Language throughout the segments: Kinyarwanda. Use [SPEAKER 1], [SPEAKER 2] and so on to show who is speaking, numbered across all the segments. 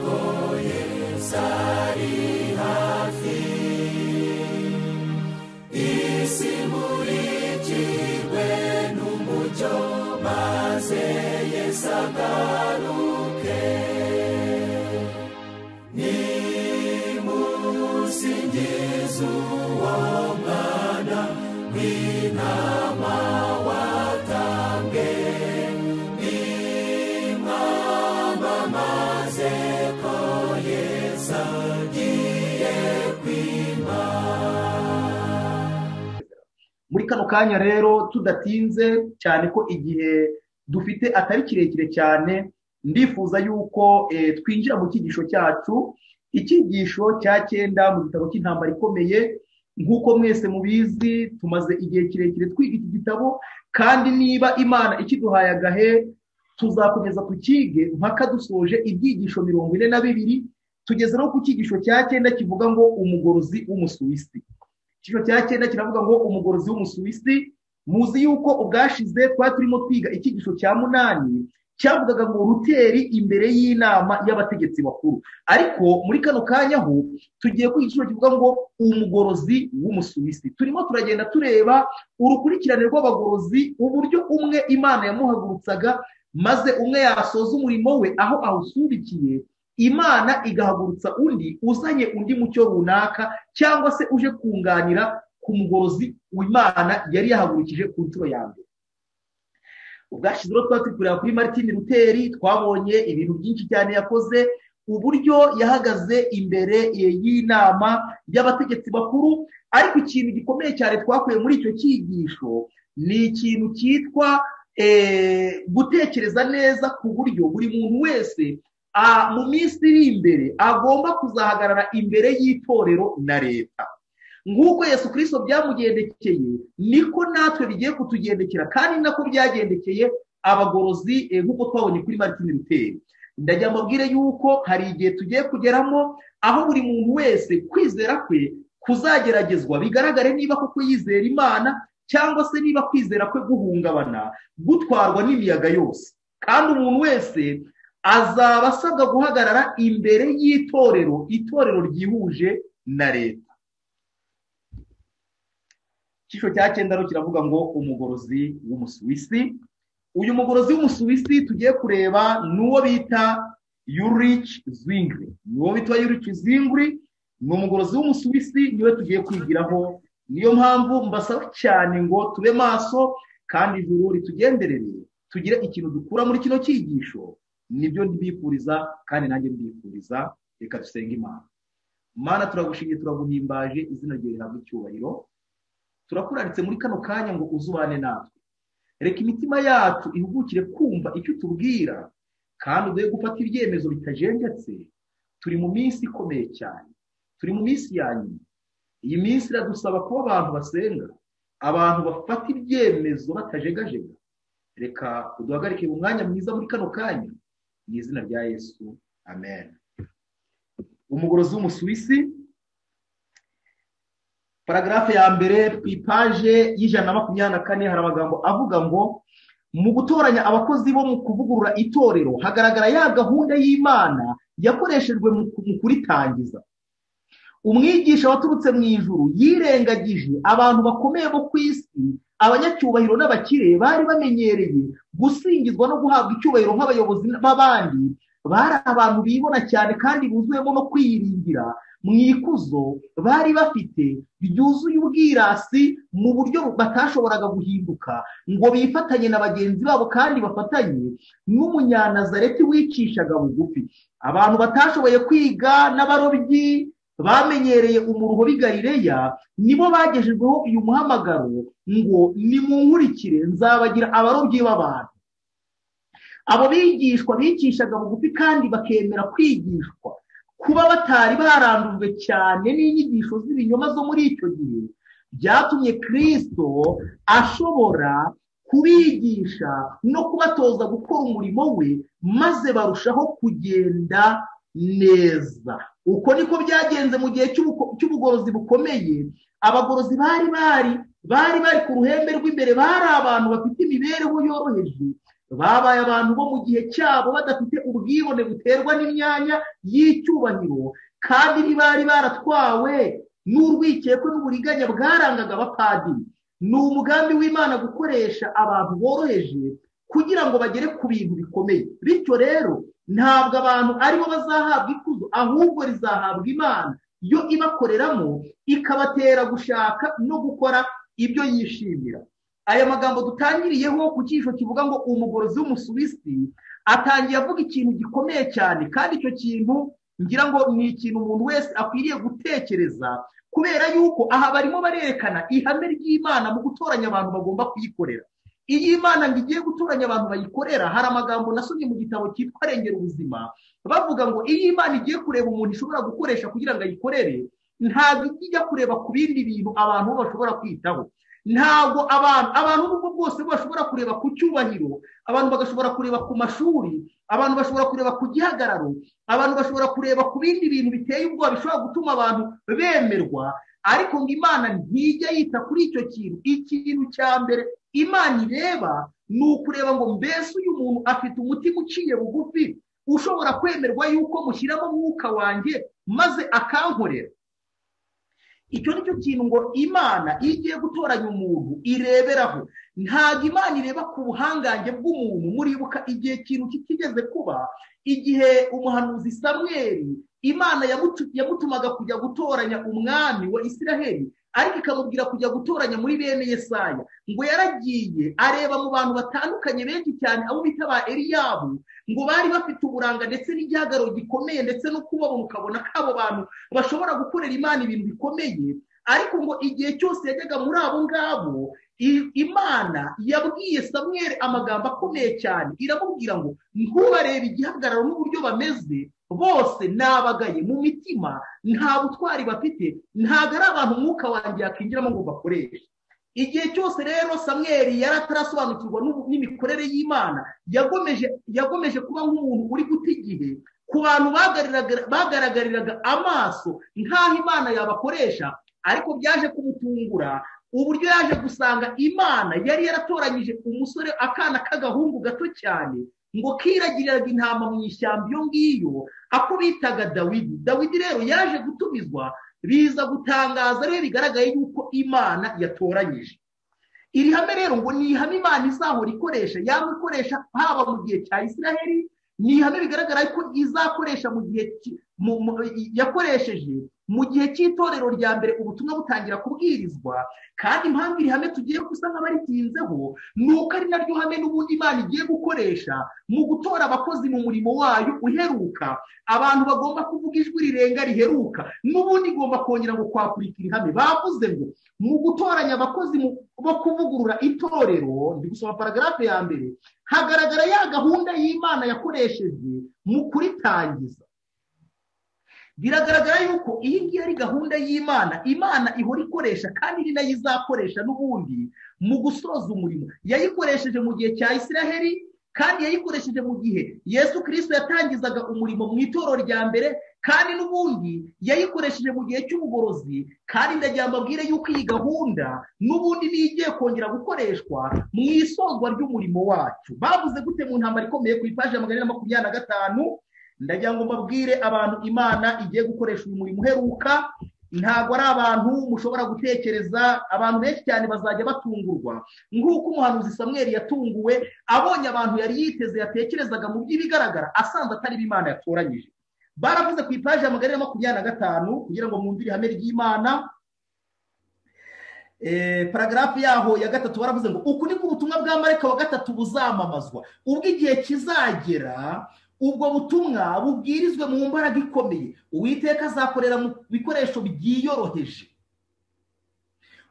[SPEAKER 1] ko Yesu ari hafi, isi imurikirwe n'umucyo, maze Yesu agaruke. Nimusingize uwo mwana w'intama watambwe, nimwamamaze ko Yesu agiye kwima.
[SPEAKER 2] Muri kano kanya rero tudatinze cyane ko igihe dufite atari kirekire cyane, ndifuza yuko twinjira mu cyigisho cyacu, icyigisho cya 9 mu gitabo cy'intambara ikomeye. Nk'uko mwese mubizi, tumaze igihe kirekire twiga iki gitabo, kandi niba Imana ikiduhaye agahe tuzakomeza tukige mpaka dusoje ibyigisho 42. Tugeze no ku cyigisho cya 9 kivuga ngo umugorozi w'umusuwisi. Icyigisho cya 9 kiravuga ngo umugorozi w'umusuwisi. Muzi yuko ubwashize twari turimo twiga icyigisho cya 8 cyavugaga ngo Luteri imbere y'inama y'abategetsi bakuru, ariko muri kano kanya ho tugiye ku icyigisho kivuga ngo umugorozi w'umusuwisi. Turimo turagenda tureba urukurikirane rw'abagorozi, uburyo umwe Imana yamuhagurutsaga, maze umwe yasoza umurimo we aho awusubikiye, Imana igahagurutsa undi uzanye undi mucyo runaka, cyangwa se uje kunganira ku mugorozi w'Imana yari yahagurukije ku nturo ya mbere. Ubwashize rero twari kureba kuri Martin Luther, twabonye ibintu byinshi cyane yakoze, uburyo yahagaze imbere y'inama y'abategetsi bakuru. Ariko ikintu gikomeye cyane twakuye muri icyo cyigisho ni ikintu cyitwa gutekereza neza ku buryo buri muntu wese mu minsi iri imbere agomba kuzahagarara imbere y'itorero na leta. Nk'uko Yesu Kristo byamugendekeye, niko natwe bigiye kutugendekera, kandi nako byagendekeye abagorozi nk'uko twabonye kuri Martin Luther. Ndagira mbabwire yuko hari igihe tugiye kugeramo aho buri muntu wese kwizera kwe kuzageragezwa, bigaragare niba koko yizera Imana cyangwa se niba kwizera kwe guhungabana, gutwarwa n'imiyaga yose. Kandi umuntu wese azaba asabwa guhagarara imbere y'itorero, itorero ryihuje na leta. Icyigisho cya 9 kiravuga ngo umugorozi w'umusuwisi. Uyu mugorozi w'umusuwisi tugiye kureba nuwo bita Ulrich Zwingli. Ni umugorozi w'umusuwisi, niwe tugiye kwigiraho. Niyo mpamvu mbasaba cyane ngo tube maso kandi ijuru ritugenderere, tugire ikintu dukura muri kino cyigisho. Nibyo ndibifuriza kandi nanjye ndifuriza. Reka dusenge Imana. Mana, turagushimiye, turaguhimbaje, izina ryawe rihabwe icyubahiro. Turakuraritse muri kano kanya ngo uzubane natwe. Reka imitima yacu ihugukire kumva icyo tubwira, kandi uduhe gufata ibyemezo bitajenjetse. Turi mu minsi ikomeye cyane, turi mu minsi ya nyuma. Iyi minsi iradusaba kuba abantu basenga, abantu bafata ibyemezo batajegajega. Reka uduhagarike mu mwanya mwiza muri kano kanya, mu izina rya Yesu, amen. Umugorozi w'umusuwisi, paragrafe ya mbere ku ipaje y'124 hari amagambo avuga ngo mu gutoranya abakozi bo mu kuvugurura itorero hagaragara ya gahunda y'Imana yakoreshejwe mu kuritangiza. Umwigisha waturutse mu ijuru yirengagije abantu bakomeye bo ku isi, abanyacyubahiro n'abakire bari bamenyereye gusingizwa no guhabwa icyubahiro nk'abayobozi b'abandi. Bari abantu bibona cyane kandi buzuyemo no kwiyiringira. Mu ikuzo bari bafite byuzuye ubwirasi mu buryo batashoboraga guhinduka ngo bifatanye na bagenzi babo, kandi bafatanye n'umunyanazareti wicishaga bugufi. Abantu batashoboye kwiga n'abarobyi bamenyereye umuruho b'i Galileya nibo bagejejweho uyu muhamagaro ngo nimunkurikire, nzabagira abarobyi b'abantu. Abo bigishwa bicishaga bugufi kandi bakemera kwigishwa. Kuba batari barandujwe cyane n'inyigisho z'ibinyoma zo muri icyo gihe byatumye Kristo ashobora kubigisha no kubatoza gukora umurimo we, maze barushaho kugenda neza. Uko niko byagenze mu gihe cy'ubugorozi bukomeye. Abagorozi bari ku ruhembe rw'imbere, bari abantu bafite imibereho yoroheje, babaye abantu bo mu gihe cyabo badafite ubwibone buterwa n'imyanya y'icyubahiro, kandi ntibari baratwawe n'urwikekwe n'uburiganya bwarangaga abapadiri. Ni umugambi w'Imana gukoresha abantu boroheje kugira ngo bagere ku bintu bikomeye. Bityo rero ntabwo abantu aribo bazahabwa ikuzo, ahubwo rizahabwa Imana yo ibakoreramo ikabatera gushaka no gukora ibyo yishimira. Aya magambo dutangiriyeho ku cyisho kivuga ngo umugorozi w'Umusuwisi atangiye avuga ikintu gikomeye cyane, kandi icyo kintu ngira ngo ni ikintu umuntu wese akwiriye gutekereza, kubera yuko aha barimo barerekana ihame ry'Imana mu gutoranya abantu bagomba kuyikorera. Iyi Imana ngo igiye gutoranya abantu bayikorera, hari amagambo nasomye mu gitabo cyitwa Rengera Ubuzima bavuga ngo iyi Imana igiye kureba umuntu ishobora gukoresha kugira ngo ayikorere, ntabwo ijya kureba ku bindi bintu abantu bashobora kwitaho. Ntabwo abantu nubwo bwose bashobora kureba ku cyubahiro, abantu bagashobora kureba ku mashuri, abantu bashobora kureba ku gihagararo, abantu bashobora kureba ku bindi bintu biteye ubwoba bishobora gutuma abantu bemerwa, ariko ngo Imana ntijya yita kuri icyo kintu. Ikintu cya mbere Imana ireba ni ukureba ngo mbese uyu muntu afite umutima uciye bugufi ushobora kwemerwa yuko mushyiramo umwuka wanjye maze akankorera. Icyo ni cyo kintu ngo Imana iyo igiye gutoranya umuntu ireberaho. Ntabwo Imana ireba ku buhangange bw'umuntu. Muribuka igihe kintu kigeze kuba, igihe umuhanuzi Samweli Imana yamutumaga kujya gutoranya umwami wa Isiraheli, ariko ikamubwira kujya gutoranya muri bene Yesaya. Ngo yaragiye areba mu bantu batandukanye benshi cyane, abo bita ba Eliyabu, ngo bari bafite uburanga ndetse n'igihagararo gikomeye, ndetse no kubabona ukabona ko abo bantu bashobora gukorera Imana ibintu bikomeye. Ariko ngo igihe cyose yajyaga muri abo ngabo, Imana yabwiye Samweli amagambo akomeye cyane, iramubwira ngo ntubarebe igihagararo n'uburyo bameze, bose nabagaye mu mitima, nta butwari bafite, ntabwo ari abantu umwuka wanjye yakinjiramo ngo bakoreshe. Igihe cyose rero Samweli yari atarasobanukirwa n'imikorere y'Imana, yagomeje kuba nk'umuntu uri guta igihe ku bantu bagaragariraga amaso nk'aho Imana yabakoresha. Ariko byaje kumutungura uburyo yaje gusanga Imana yari yaratoranyije umusore, akana k'agahungu gato cyane, ngo kiragiriraga intama mu ishyamba iyo ngiyo, ako bitaga Dawidi. Dawidi rero yaje gutumizwa, biza gutangaza rero bigaragaye yuko Imana yatoranyije. Iri hame rero ngo ni ihame Imana izahora ikoresha, yamikoresha haba mu gihe cya Isiraheli, ni ihame bigaragara ko izakoresha mu gihe yakoresheje mu gihe cy'itorero rya mbere ubutumwa butangira kubwirizwa. Kandi impamvu iri hame tugiye gusa nk'abaritinzeho ni uko ari naryo hame n'ubundi Imana igiye gukoresha mu gutora abakozi mu murimo wayo uheruka. Abantu bagomba kuvuga ijwi rirenga riheruka, n'ubundi igomba kongera ngo kwakurika iri hame. Bavuze ngo mu gutoranya abakozi bo kuvugurura itorero, ndi gusoma paragarafe ya mbere, hagaragara ya gahunda y'Imana yakoresheje mu kuritangiza. Biragaragara yuko iyi ngiyi ari gahunda y'Imana, Imana ihora ikoresha, kandi ni nayo izakoresha n'ubundi mu gusoza umurimo. Yayikoresheje mu gihe cya Isiraheli, kandi yayikoresheje mu gihe Yesu Kristo yatangizaga umurimo mu itorero rya mbere, kandi n'ubundi yayikoresheje mu gihe cy'ubugorozi. Kandi ndagira mbabwire yuko iyi gahunda n'ubundi niyo igiye kongera gukoreshwa mu isozwa ry'umurimo wacu. Bavuze gute mu ntambara ikomeye ku ipaji ya 125? Ndagira ngo mbabwire abantu Imana igiye gukoresha uyu murimo uheruka. Ntabwo ari abantu mushobora gutekereza. Abantu benshi cyane bazajya batungurwa nk'uko umuhanuzi Samweli yatunguwe abonye abantu yari yiteze, yatekerezaga mu by'ibigaragara asanze atari Imana yatoranyije. Baravuze ku ipaji ya 125 kugira ngo mwumvire ihame ry'Imana. Paragarafu yaho ya 3 baravuze ngo uku niko ubutumwa bwa marayika wa 3 buzamamazwa, ubwo igihe kizagera ubwo butumwa bubwirizwe mu mbaraga ikomeye. Uwiteka azakorera mu bikoresho byiyoroheje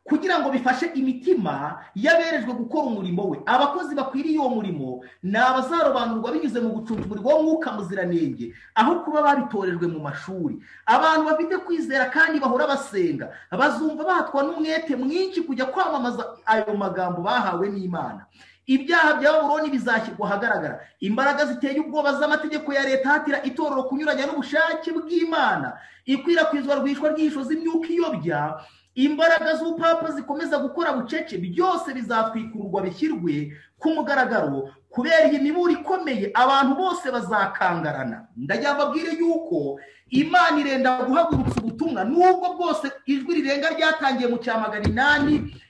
[SPEAKER 2] kugira ngo bifashe imitima yaberejwe gukora umurimo we. Abakozi bakwiriye uwo murimo ni abazarobanurwa binyuze mu gucunga umurimo w'Umwuka Muziranenge, aho kuba babitorejwe mu mashuri. Abantu bafite kwizera kandi bahora basenga bazumva bahatwa n'umwete mwinshi kujya kwamamaza ayo magambo bahawe n'Imana. Ibyaha bya Babuloni bizashyirwa ahagaragara. Imbaraga ziteye ubwoba z'amategeko ya leta hatira itorero kunyuranya n'ubushake bw'Imana, ikwirakwizwa rwishwa ry'isho z'imyuka iyobya, imbaraga z'ubupapa zikomeza gukora bucece, byose bizatwikururwa bishyirwe ku mugaragaro kubera iyi miburo ikomeye abantu bose bazakangarana. ndagira mbabwire yuko Imana irenda guhagurutsa ubutumwa, nubwo bwose ijwi rirenga ryatangiye mu cya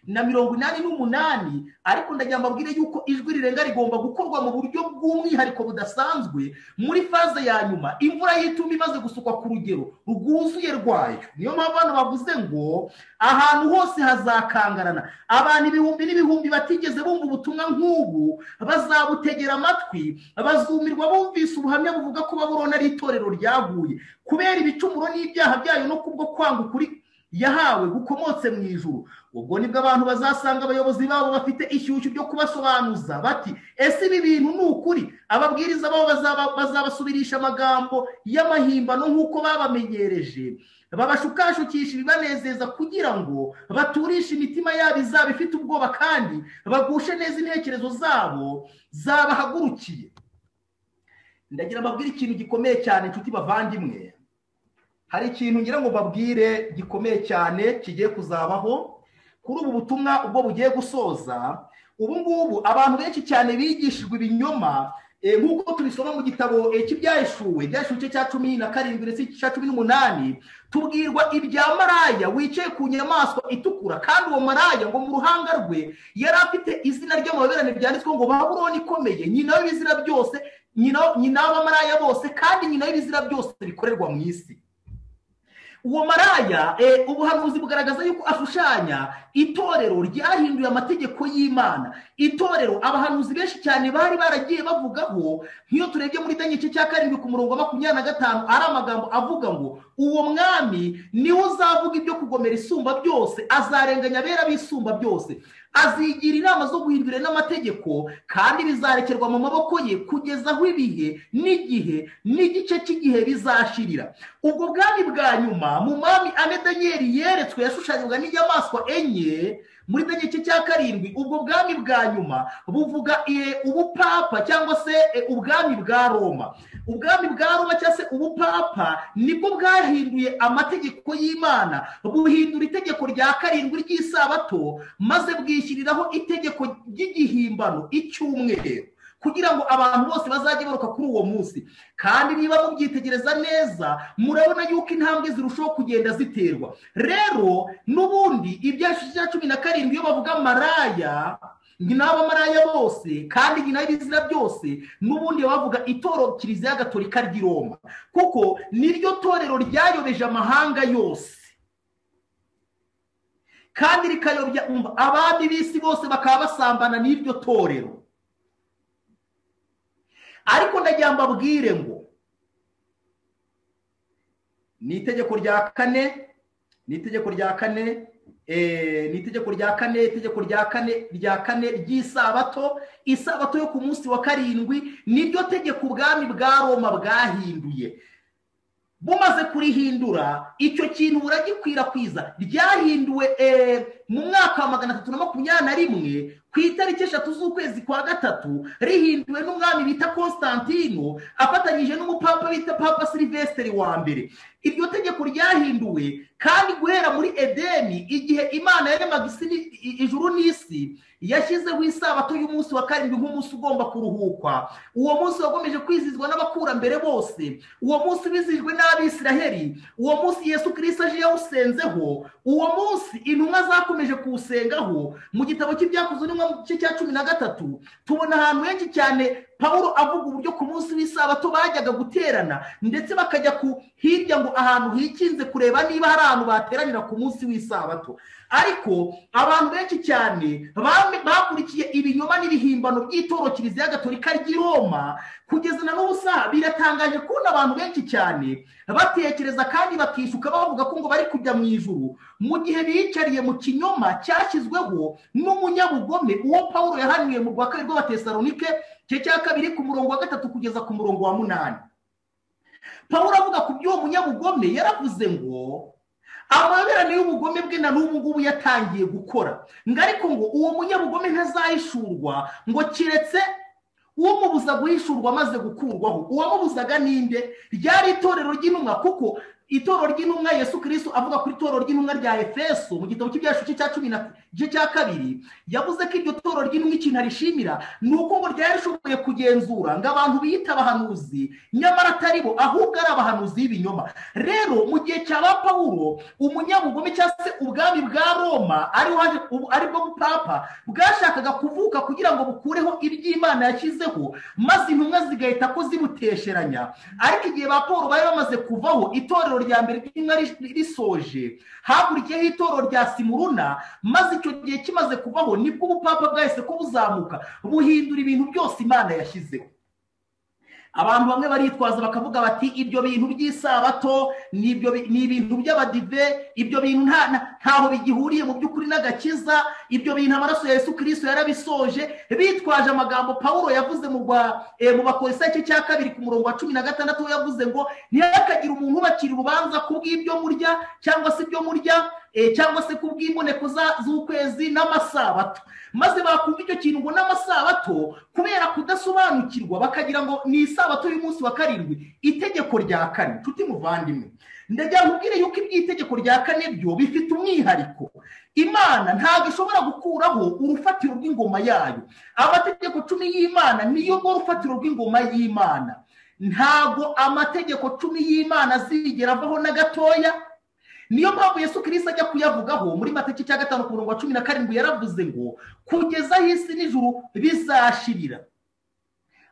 [SPEAKER 2] 888, ariko ndagira mbabwire yuko ijwi rirenga rigomba gukorwa mu buryo bw'umwihariko budasanzwe muri faze ya nyuma, imvura y'ituma imaze gusukwa ku rugero rwuzuye rwayo. niyo mpamvu abantu bavuze ngo ahantu hose hazakangarana. abantu ibihumbi n'ibihumbi batigeze bumva ubutumwa nk'ubu bazabutegera amatwi, bazumirwa bumvise ubuhamya buvuga ko Babuloni ari itorero ryaguye kubera ibicumuro n'ibyaha byayo no kubwo kwanga ukuri yahawe gukomotse mu ijuru. ubwo nibwo abantu bazasanga abayobozi babo bafite ishyushyu ryo kubasobanuza bati, ese ibi bintu ni ukuri? ababwiriza babo bazabasubirisha amagambo y'amahimbano nk'uko babamenyereje, babashukashukisha ibibanezeza kugira ngo baturishe imitima yabo izaba ifite ubwoba kandi bagushe neza intekerezo zabo zabahagurukiye. ndagira mbabwire ikintu gikomeye cyane inshuti bavandimwe. hari ikintu ngira ngo babwire gikomeye cyane kigiye kuzabaho kuri ubu butumwa ubwo bugiye gusoza. ubu ngubu abantu benshi cyane bigishijwe ibinyoma, nk'uko tubisoma mu gitabo cy'ibyahishuwe cya 17 ndetse cya 18, tubwirwa ibya maraya wicaye ku nyamaswa itukura, kandi uwo maraya ngo mu ruhanga rwe yari afite izina ry'amaberane ryanditsweho ngo Babuloni ikomeye, nyina w'ibizira byose, nyina w'abamaraya bose, kandi nyina w'ibizira byose bikorerwa mu isi. uwo maraya ubuhanuzi bugaragaza yuko ashushanya itorero ryahinduye amategeko y'Imana. itorero abahanuzi benshi cyane bari baragiye bavugaho, nk'iyo turebye muri Daniel cya 7 ku murongo wa 25, ari amagambo avuga ngo uwo mwami niwe uzavuga ibyo kugomera isumba byose, azarenganya abera bisumba byose, azigira inama zo guhindura n'amategeko, kandi bizarekerwa mu maboko ye kugeza aho ibihe n'igihe n'igice cy'igihe bizashirira. ubwo bwami bwa nyuma mu mwami ane Daniyeli yeretswe yashushanywaga n'inyamaswa enye muri Daniel cya 7. ubwo bwami bwa nyuma buvuga ubupapa cyangwa se ubwami bwa Roma. ubwami bwa Roma cyangwa se ubupapa nibwo bwahinduye amategeko y'Imana, buhindura itegeko rya 7 ry'isabato, maze bwishyiriraho itegeko ry'igihimbano icyumweru, kugira ngo abantu bose bazajye baruka kuri uwo munsi. kandi niba mubyitegereza neza murabona yuko intambwe zirushaho kugenda ziterwa. rero n'ubundi ibyashize 17 iyo bavuga maraya, nyina w'abamaraya bose kandi nyina w'ibizira byose, n'ubundi bavuga itoro Kiliziya Gatolika ry'i Roma, kuko niryo torero ryayobeje amahanga yose kandi rikayobya abandi b'isi bose bakaba basambana n'iryo torero. ariko ndagira mbabwire ngo ni itegeko rya kane ry'isabato, isabato yo ku munsi wa 7 niryo tegeko ubwami bwa Roma bwahinduye. bumaze kurihindura, icyo kintu buragikwirakwiza. ryahinduwe mu mwaka wa 321 ku itariki 3 z'ukwezi kwa 3, rihinduwe n'umwami bita Constantino afatanyije n'umupapa bita Papa Silvestre wa mbere. iryo tegeko ryahinduwe kandi guhera muri Edeni, igihe Imana yaremaga ijuru n'isi, yashyizeho isabato y'umunsi wa 7 nk'umunsi ugomba kuruhukwa. uwo munsi wagomeje kwizizwa n'abakurambere bose, uwo munsi bizijwe n'Abisiraheli, uwo munsi Yesu Kristo aje yawusenzeho, uwo munsi intumwa zakomeje kuwusengaho. mu gitabo cy'ibyakozwe n'intumwa mu gice cya 13 tubona ahantu henshi cyane Pawulo avuga uburyo ku munsi w'isabato bajyaga guterana, ndetse bakajya hirya ngo ahantu hikinze kureba niba hari ahantu bateranira ku munsi w'isabato. ariko abantu benshi cyane bakurikiye ibinyoma n'ibihimbano by'itoro Kiliziya Gatolika ry'i Roma. kugeza na n'ubu biratangaje kubona abantu benshi cyane batekereza kandi bakishuka bavuga ko ngo bari kujya mu ijuru, mu gihe biyicariye mu kinyoma cyashyizweho n'umunyabugome uwo Pawulo yahaniwe mu rwa 2 rw'Abatesalonike cya 2 ku murongo wa 3 kugeza ku murongo wa 8. Pawulo avuga ku by'uwo munyabugome yaravuze ngo amaberane y'ubugome bwe na n'ubu ngubu yatangiye gukora, ariko ngo uwo munyabugome ntazahishurwa ngo kiretse umubuza guhishurwa amaze gukurwaho. uwamubuzaga ninde? ryari itorero ry'intumwa, kuko itorero ry'intumwa Yesu Kristo avuga kuri itorero ry'intumwa rya Efeso mu gitabo cy'ibyashuci cya 10:2 yavuze ko iryo torero ry'intumwa ikintu arishimira ni uko ngo ryari rishoboye kugenzura ngo abantu biyita abahanuzi nyamara atari bo ahubwo ari abahanuzi b'ibinyoma. Rero mu gihe cya ba Pawulo umunyabugome cyangwa se ubwami bwa Roma ari bwo bupapa bwashakaga kuvuka kugira ngo bukureho iby'Imana yashyizeho maze intumwa zigahita ko zibutesheranya. Ariko igihe ba Pawulo bari bamaze kuvaho itorero rya mbere ry'intumwa risoje hakurikiyeho itorero rya Simuruna, maze icyo gihe kimaze kuvaho nibwo ubupapa bwahise ko buzamuka buhindura ibintu byose Imana yashyizeho. Abantu bamwe baritwaza bakavuga bati ibyo bintu by'isabato ni ibintu by'abadive, ibyo bintu ntaho bigihuriye mu by'ukuri n'agakiza, ibyo bintu amaraso ya Yesu Kristo yarabisoje, bitwaje amagambo Pawulo yavuze mu Bakolosayi cya 2 ku murongo wa 16 yavuze ngo ntihakagire umuntu ubakira urubanza kubw'ibyo murya cyangwa se ibyo murya cyangwa se kubw'imboneko z'ukwezi n'amasabato. Maze bakumva icyo kintu ngo n'amasabato kubera kudasobanukirwa bakagira ngo ni isabato y'umunsi wa 7, itegeko rya 4. Nshuti muvandimwe, ndagira nkubwire yuko iby'itegeko rya 4 byo bifite umwihariko. Imana ntabwo ishobora gukuraho urufatiro rw'ingoma yayo. Amategeko 10 y'Imana niyo ngo urufatiro rw'ingoma y'Imana. Ntabwo amategeko 10 y'Imana zigera avaho na gatoya. Niyo mpamvu Yesu Kristo ajya kuyavugaho muri Mateyo 5 ku murongo wa 17 yaravuze ngo kugeza isi n'ijuru bizashirira.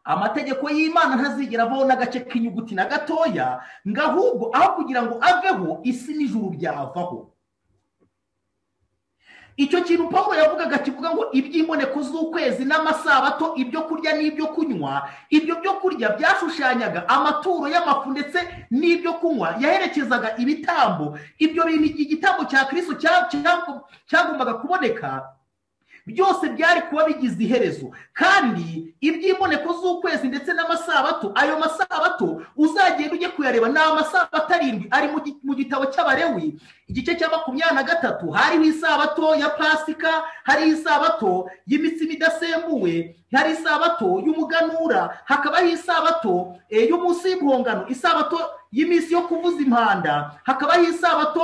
[SPEAKER 2] Amategeko y'Imana ntazigera avaho n'agace k'inyuguti na gatoya, ngahubwo aho kugira ngo aveho isi n'ijuru byavaho. Icyo kintu Pawulo yavugaga kivuga ngo iby'imboneko z'ukwezi n'amasabato, ibyo kurya n'ibyo kunywa, ibyo byo kurya byashushanyaga amaturo y'amafu ndetse n'ibyo kunywa yaherekezaga ibitambo. Ibyo bintu igitambo cya Kristo cyagombaga kuboneka byose byari kuba bigize iherezo. Kandi iby'imboneko z'ukwezi ndetse n'amasabato, ayo masabato uzagenda ujye kuyareba ni amasabato 7 ari mu gitabo cy'Abalewi igice cya 23. Hariho isabato ya Pasika, hariho isabato y'imitsima idasembuwe, hari isabato y'umuganura, hakabaho isabato y'umunsi w'impongano, isabato y'imisi yo kuvuza impanda, hakabaho isabato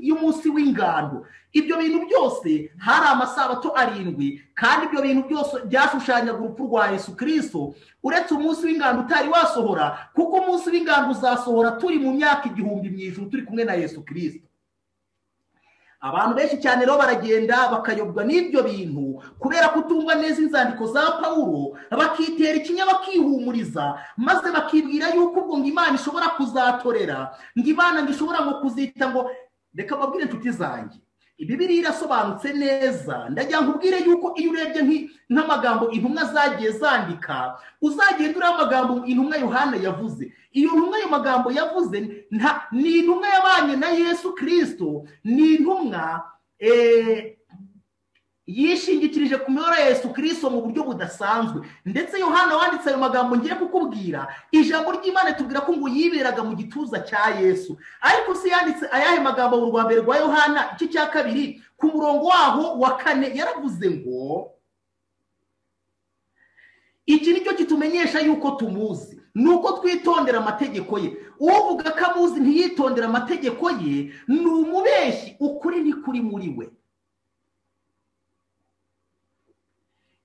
[SPEAKER 2] y'umunsi w'ingando. Ibyo bintu byose hari amasabato 7, kandi ibyo bintu byose byashushanyaga urupfu rwa Yesu Kristo, uretse umunsi w'ingando utari wasohora, kuko umunsi w'ingando uzasohora turi mu myaka 1000 mu ijuru turi kumwe na Yesu Kristo. Abantu benshi cyane rero baragenda bakayobwa n'ibyo bintu kubera kutumva neza inzandiko za Pawulo, bakitera ikinya bakihumuriza, maze bakibwira yuko ubwo ngo Imana ishobora kuzatorera, ngo Imana ishobora ngo kuzita ngo reka babwire inshuti zanjye. Bibiliya irasobanutse neza. Ndagira nkubwire yuko iyo urebye nk'amagambo intumwa zagiye zandika, uzagenda uriya amagambo intumwa Yohana yavuze. Iyo ntumwa ayo magambo yavuze ni intumwa yabanye na Yesu Kristo, ni intumwa yishingikirije ku miboro ya Yesu Kristo mu buryo budasanzwe. Ndetse Yohana wanditse ayo magambo ngiye kukubwira, ijambo ry'Imana tubwira ko ngo yiberaga mu gituza cya Yesu. Ariko se yanditse ayahe magambo mu rwa mbere rwa Yohana igice cya 2 ku murongo waho wa 4 yaravuze ngo iki nicyo kitumenyesha yuko tumuzi, nuko twitondera amategeko ye. Uvuga ko amuzi ntiyitondera amategeko ye ni umubeshyi, ukuri ntikuri muri we.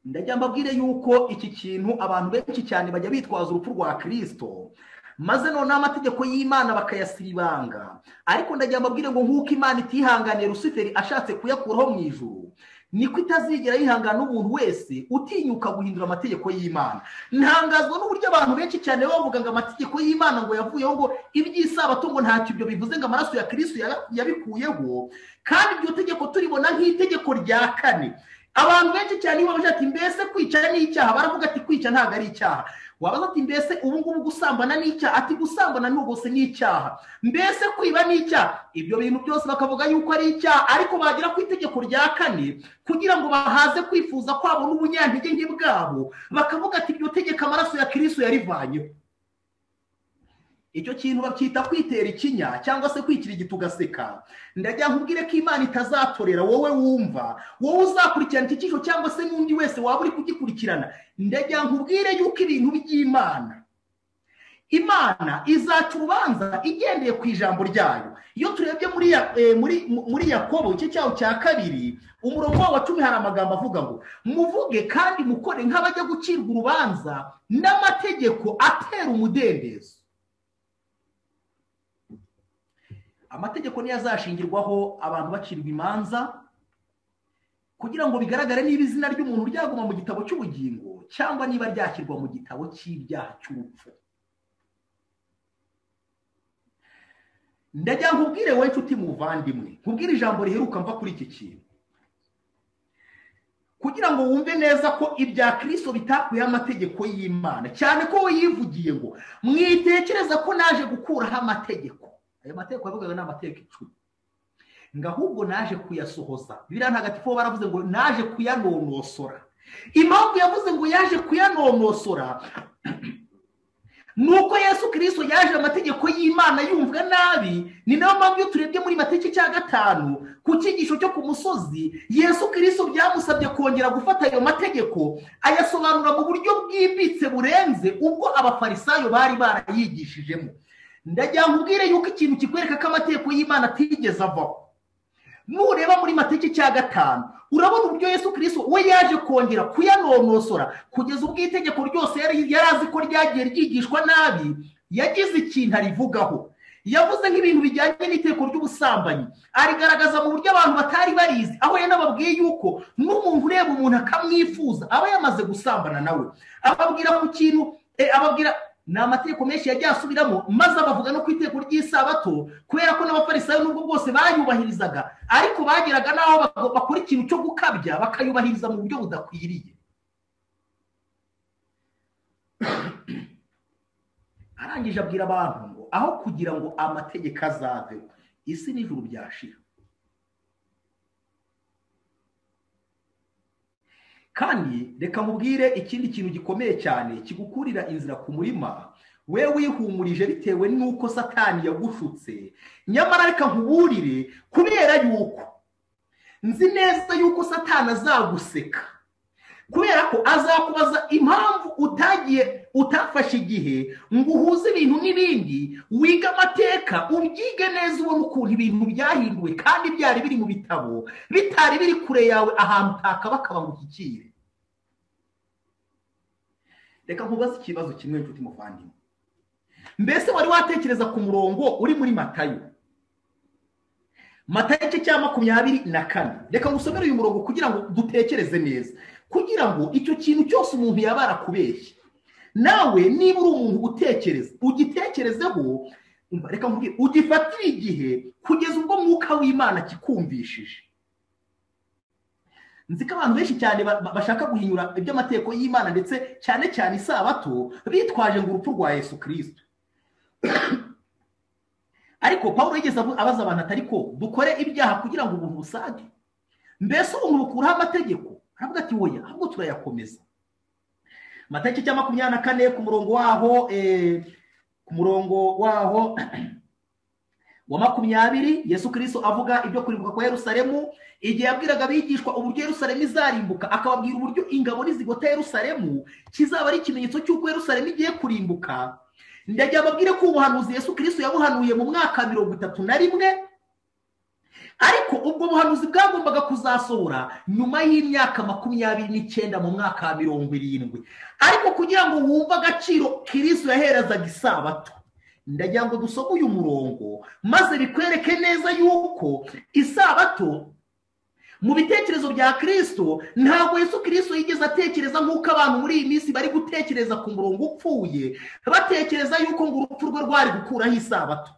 [SPEAKER 2] Ndagira mbabwire yuko iki kintu abantu benshi cyane bajya bitwaza urupfu rwa Kristo, maze none amategeko y'Imana bakayasiribanga. Ariko ndagira mbabwire ngo nk'uko Imana itihanganiye Lusiferi ashatse kuyakuraho mu ijuru, niko itazigera yihangana n'umuntu wese utinyuka guhindura amategeko y'Imana. Ntangazwa n'uburyo abantu benshi cyane bavuga ngo amategeko y'Imana ngo yavuyeho, ngo iby'isabato ngo ntacyo ibyo bivuze, ngo amaraso ya Kristo yabikuyeho, kandi iryo tegeko turibona nk'itegeko rya 4. Abantu benshi cyane iyo bavuga ati mbese kwica ni icyaha, baravuga ati kwica ntabwo ari icyaha. Wabaza ati mbese ubu ngubu gusambana ni icyaha, ati gusambana n'ubwose ni icyaha. Mbese kwiba ni icyaha. Ibyo bintu byose bakavuga yuko ari icyaha, ariko bagira ku itegeko rya 4 kugira ngo bahaze kwifuza kwabo n'ubunyantege nke bwabo, bakavuga ati iryo tegeko amaraso ya Kristo yarivanyeho. Icyo kintu bacyita kwitera ikinya cyangwa se kwikirigita ugaseka. Ndagira nkubwire ko Imana itazatorera wowe wumva, wowe uzakurikirana iki cyisho cyangwa se n'undi wese waba uri kugikurikirana. Ndagira nkubwire yuko ibintu by'Imana imana izaca urubanza igendeye ku ijambo ryayo. Iyo turebye muri Yakobo igice cyawo cya 2 umurongo wa 10 hari amagambo avuga ngo muvuge kandi mukore nk'abajya gucirwa urubanza n'amategeko atera umudendezo. Amategeko niyo azashingirwaho abantu bacirwa imanza kugira ngo bigaragare niba izina ry'umuntu ryaguma mu gitabo cy'ubugingo cyangwa niba ryashyirwa mu gitabo cy'ibyaha cy'urupfu. Ndajya nkubwire wowe nshuti muvandimwe, nkubwire ijambo riheruka mva kuri iki kintu kugira ngo wumve neza ko ibya Kristo bitakuye amategeko y'Imana, cyane ko we yivugiye ngo mwitekereza ko naje gukuraho amategeko. Ayo mategeko yavugaga ni amategeko 10, ngo ahubwo naje kuyasohoza. Bibiliya ntagatifu baravuze ngo naje kuyanonosora. Impamvu yavuze ngo yaje kuyanonosora nuko Yesu Kristo yaje amategeko y'Imana yumvwa nabi. Ni nayo mpamvu iyo turebye muri Mateka 5 ku cyigisho cyo ku musozi, Yesu Kristo byamusabye kongera gufata ayo mategeko ayasobanura mu buryo bwimbitse burenze ubwo abafarisayo bari barayigishijemo. Ndajya nkubwire yuko ikintu kikwereka ko amategeko y'Imana atigeze avaho. Nureba muri Mateka 5 urabona uburyo Yesu Kristo we yaje kongera kuyanonosora kugeza ubwo itegeko ryose yari azi ko ryagiye ryigishwa nabi yagize ikintu arivugaho. Yavuze nk'ibintu bijyanye n'iteko ry'ubusambanyi, arigaragaza mu buryo abantu batari barizi, aho yanababwiye yuko n'umuntu ureba umuntu akamwifuza aba yamaze gusambana nawe. Ababwira ku kintu ababwira ni amategeko menshi yagiye asubiramo, maze abavuga no ku iteko ry'isabato, kubera ko n'abafarisayo nubwo bwose bayubahirizaga ariko bageraga naho bakora ikintu cyo gukabya bakayubahiriza mu buryo budakwiriye. Arangije abwira abantu ngo aho kugira ngo amategeko azave, isi n'ijuru byashira. Kandi reka mubwire ikindi kintu gikomeye cyane kigukurira inzira ku murima, we wihumurije bitewe n'uko Satani yagushutse. Nyamara reka nkuburire, kubera yuko nzi neza yuko Satani azaguseka, kubera ko azakubaza impamvu utafashe igihe ngo uhuze ibintu n'ibindi, wiga amateka ubyige neza ubona ukuntu ibintu byahinduwe kandi byari biri mu bitabo bitari biri kure yawe ahantu utakabakaba ngo ukikire. Reka nkubaze ikibazo kimwe nshuti muvandimwe, mbese wari watekereza ku murongo uri muri Matayo 24? Reka ngusomere uyu murongo kugira ngo dutekereze neza, kugira ngo icyo kintu cyose umuntu yaba arakubeshye nawe niba uri umuntu utekereza ugitekerezeho. Reka nkubwire, ugifatire igihe kugeza ubwo mwuka w'Imana kikumvishije. Nzi ko abantu benshi cyane bashaka guhinyura iby'amategeko y'Imana ndetse cyane cyane isabato bitwaje ngo urupfu rwa Yesu Kristo. Ariko Pawulo yigeze abaza abantu atari ko dukore ibyaha kugira ngo ubuntu busage, mbese ubuntu bukuraho amategeko? Aravuga ati oya, ahubwo turayakomeza. Mateka 24 ku murongo waho wa 20 Yesu Kristo avuga ibyo kurimbuka kwa Yerusalemu, igihe yabwiraga abigishwa uburyo Yerusalemu izarimbuka, akababwira uburyo ingabo nizigota Yerusalemu kizaba ari ikimenyetso cy'uko Yerusalemu igiye kurimbuka. Ndajya babwire ko ubuhanuzi Yesu Kristo yabuhanuye mu mwaka 31, ariko ubwo buhanuzi bwagombaga kuzasohora nyuma y'imyaka 29 mu mwaka 70. Ariko kugira ngo wumve agaciro Kristo yaherezaga isabato, ndagira ngo dusome uyu murongo maze bikwereke neza yuko isabato mu bitekerezo bya Kristo ntabwo Yesu Kristo yigeze atekereza nk'uko abantu muri iyi minsi bari gutekereza ku murongo upfuye, batekereza yuko ngo urupfu rwe rwari gukuraho isabato.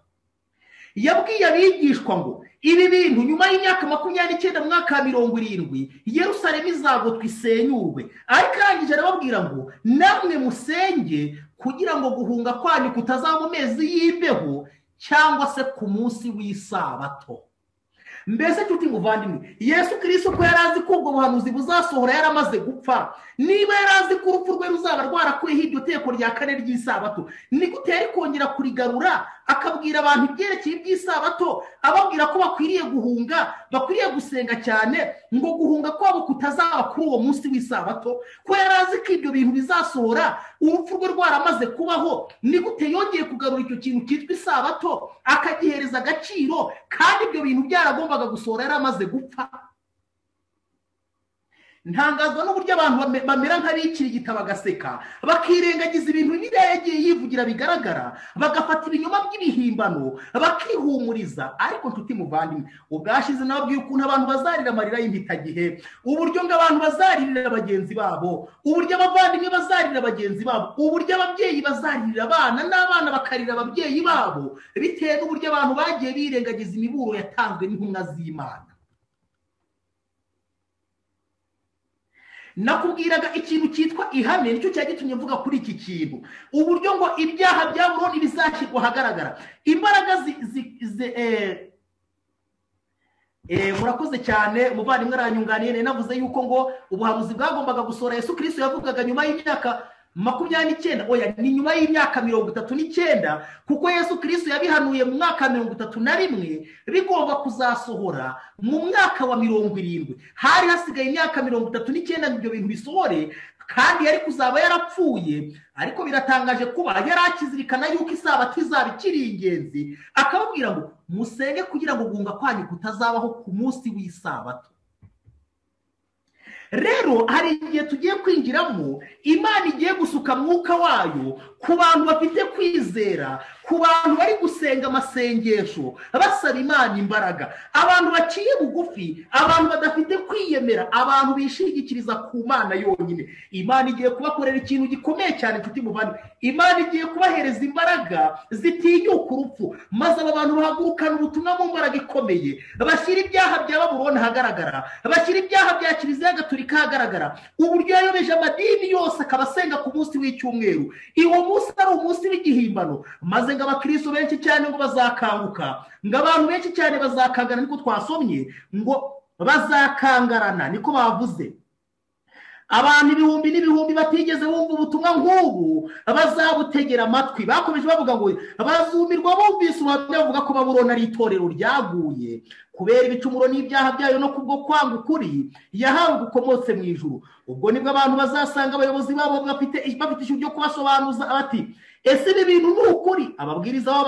[SPEAKER 2] Yabwiye abigishwa ngo ibi bintu nyuma y'imyaka 29 mu mwaka 70 Yerusalemu izagotwa isenyurwe, ariko arangije arababwira ngo namwe musenge kugira ngo guhunga kwanyu kutazaba mu mezi y'imbeho cyangwa se ku munsi w'isabato. Mbese nshuti muvandimwe, Yesu Kristo ko yarazi ko ubwo buhanuzi buzasohora yaramaze gupfa, niba yarazi ko urupfu rwe ruzaba rwarakuyeho iryo teko rya 4 ry'isabato, ni gute yari kongera kurigarura akabwira abantu ibyerekeye iby'isabato, ababwira ko bakwiriye guhunga bakwiriye gusenga cyane ngo guhunga kwabo kutazaba kuri uwo munsi w'isabato, ko yari azi ko ibyo bintu bizasohora urupfu rwe rwaramaze kubaho. Ni gute yongeye kugarura icyo kintu cyitwa isabato akagihereza agaciro kandi ibyo bintu byaragombaga gusohora yari amaze gupfa? Ntangazwa n'uburyo abantu bamera nk'abikirigita bagaseka, bakirengagiza ibintu Bibiliya yagiye yivugira bigaragara, bagafata ibinyoma by'ibihimbano bakihumuriza. Ariko nshuti muvandimwe, ubwashize nababwiye ukuntu abantu bazarira amarira y'impitagihe, uburyo ngo abantu bazaririra bagenzi babo, uburyo abavandimwe bazarira bagenzi babo, uburyo ababyeyi bazaririra abana n'abana bakarira ababyeyi babo, bitewe n'uburyo abantu bagiye birengagiza imiburo yatanzwe n'intumwa z'Imana. Nakubwiraga ikintu cyitwa ihame, nicyo cyari gitumye mvuga kuri iki kintu, uburyo ngo ibyaha bya Buroni bizashyirwa ahagaragara. Imbaraga murakoze cyane, umuvandimwe aranyunganiye. Navuze yuko ngo ubuhanuzi bwagombaga gusohora Yesu Kristo yavugaga nyuma y'imyaka 29, oya ni nyuma y'imyaka 39, kuko Yesu Kristo yabihanuye mu mwaka 31 bigomba kuzasohora mu mwaka wa 70. Hari hasigaye imyaka 39 ibyo bintu bisohore, kandi yari kuzaba yarapfuye. Ariko biratangaje kuba yari akizirikana yuko isabato izaba ikiri ingenzi, akababwira ngo musenge kugira ngo guhunga kwanyu kutazabaho ku munsi w'isabato. Rero hari igihe tugiye kwinjiramo, Imana igiye gusuka mwuka wayo ku bantu bafite kwizera, ku bantu bari gusenga amasengesho basaba Imana imbaraga, abantu baciye bugufi, abantu badafite kwiyemera, abantu bishingikiriza ku Mana yonyine. Imana igiye kubakorera ikintu gikomeye cyane nshuti muvandimwe. Imana igiye kubahereza imbaraga zitinyuka urupfu, maze aba bantu bahagurukana ubutumwa mu mbaraga ikomeye, bashyira ibyaha bya Babuloni ahagaragara, bashyira ibyaha bya Kiliziya Gatolika ahagaragara, uburyo yayobeje amadini yose akabasenga ku munsi w'icyumweru. Uwo munsi ari umunsi w'igihimbano, maze ngo abakristo benshi cyane ngo bazakanguka, ngo abantu benshi cyane bazakangana, niko twasomye ngo bazakangarana, niko bavuze. Abantu ibihumbi n'ibihumbi batigeze bumva ubutumwa nk'ubu bazabutegera amatwi. Bakomeje bavuga ngo bazumirwa bumvise ubuhamya buvuga ko Babuloni ari itorero ryaguye kubera ibicumuro n'ibyaha byayo, no kubwo kwanga ukuri yahawe gukomotse mu ijuru. Ubwo nibwo abantu bazasanga abayobozi babo bafite ijuru ryo kubasobanuza bati, ese ibi bintu ni ukuri? Ababwiriza babo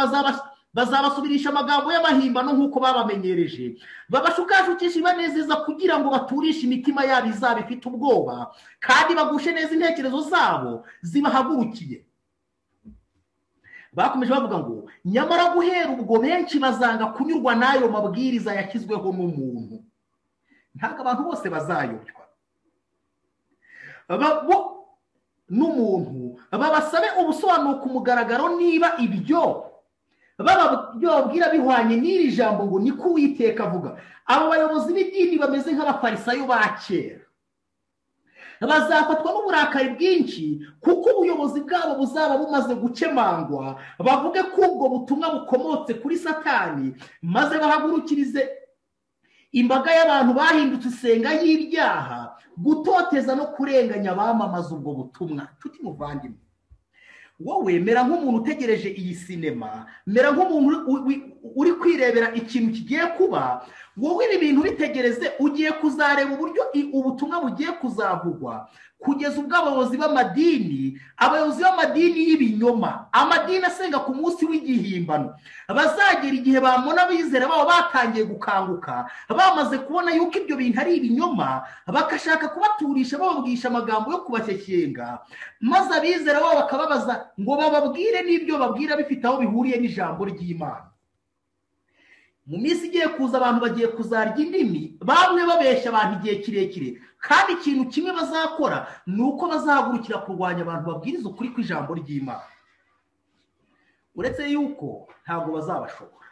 [SPEAKER 2] bazabasubirisha amagambo y'amahimbano nk'uko babamenyereje, babashukashukisha ibanezeza kugira ngo baturishe imitima yabo izaba ifite ubwoba, kandi bagushe neza intekerezo zabo zibahagurukiye. Bakomeje bavuga ngo nyamara guhera ubwo benshi bazanga kunyurwa n'ayo mabwiriza yashyizweho n'umuntu. Ntabwo abantu bose bazayobywa n'umuntu, babasabe ubusobanuro ku mugaragaro niba ibyo bababwira bihwanye n'iri jambo ngo niko Uwiteka avuga. Abo bayobozi b'idini bameze nk'abafarisayo ba kera, bazafatwa n'uburakari bwinshi kuko ubuyobozi bwabo buzaba bumaze gukemangwa, bavuge ko ubwo butumwa bukomotse kuri Satani, maze bahagurukirize imbaga y'abantu bahindutse isenga y'ibyaha gutoteza no kurenganya abamamaza ubwo butumwa. Nshuti muvandimwe, wowe mera nk'umuntu utegereje iyi sinema, mera nk'umuntu uri kwirebera ikintu kigiye kuba. Wowe ibi bintu bitegereze, ugiye kuzareba uburyo ubutumwa bugiye kuzavugwa, kugeza ubwo abayobozi b'amadini y'ibinyoma, amadini asenga ku munsi w'igihimbano, bazagera igihe bamona abizera babo batangiye gukanguka, bamaze kubona yuko ibyo bintu ari ibinyoma, bakashaka kubaturisha bababwisha amagambo yo kubashyekenga, maze abizera babo bakababaza ngo bababwire n'ibyo babwira bifite aho bihuriye n'ijambo ry'Imana. Mu minsi igiye kuza abantu bagiye kuzarya indimi, bamwe babeshya abantu igihe kirekire, kandi ikintu kimwe bazakora ni uko bazahagurukira kurwanya abantu babwiriza ukuri kw'ijambo ry'Imana. Uretse yuko ntabwo bazabashobora.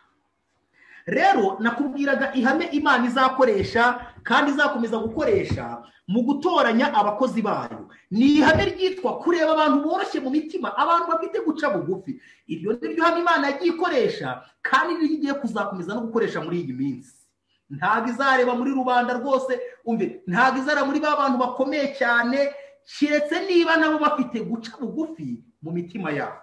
[SPEAKER 2] Rero nakubwiraga ihame Imana izakoresha kandi izakomeza gukoresha mu gutoranya abakozi bayo. Ni ihame ryitwa kureba abantu boroshye mu mitima, abantu bafite guca bugufi. Iryo ni ryo hame Imana yagiye ikoresha kandi niryo igiye kuzakomeza no gukoresha muri iyi minsi. Ntabwo izareba muri rubanda rwose, umve, ntabwo izareba muri ba bantu bakomeye cyane, kiretse niba nabo bafite guca bugufi mu mitima yabo.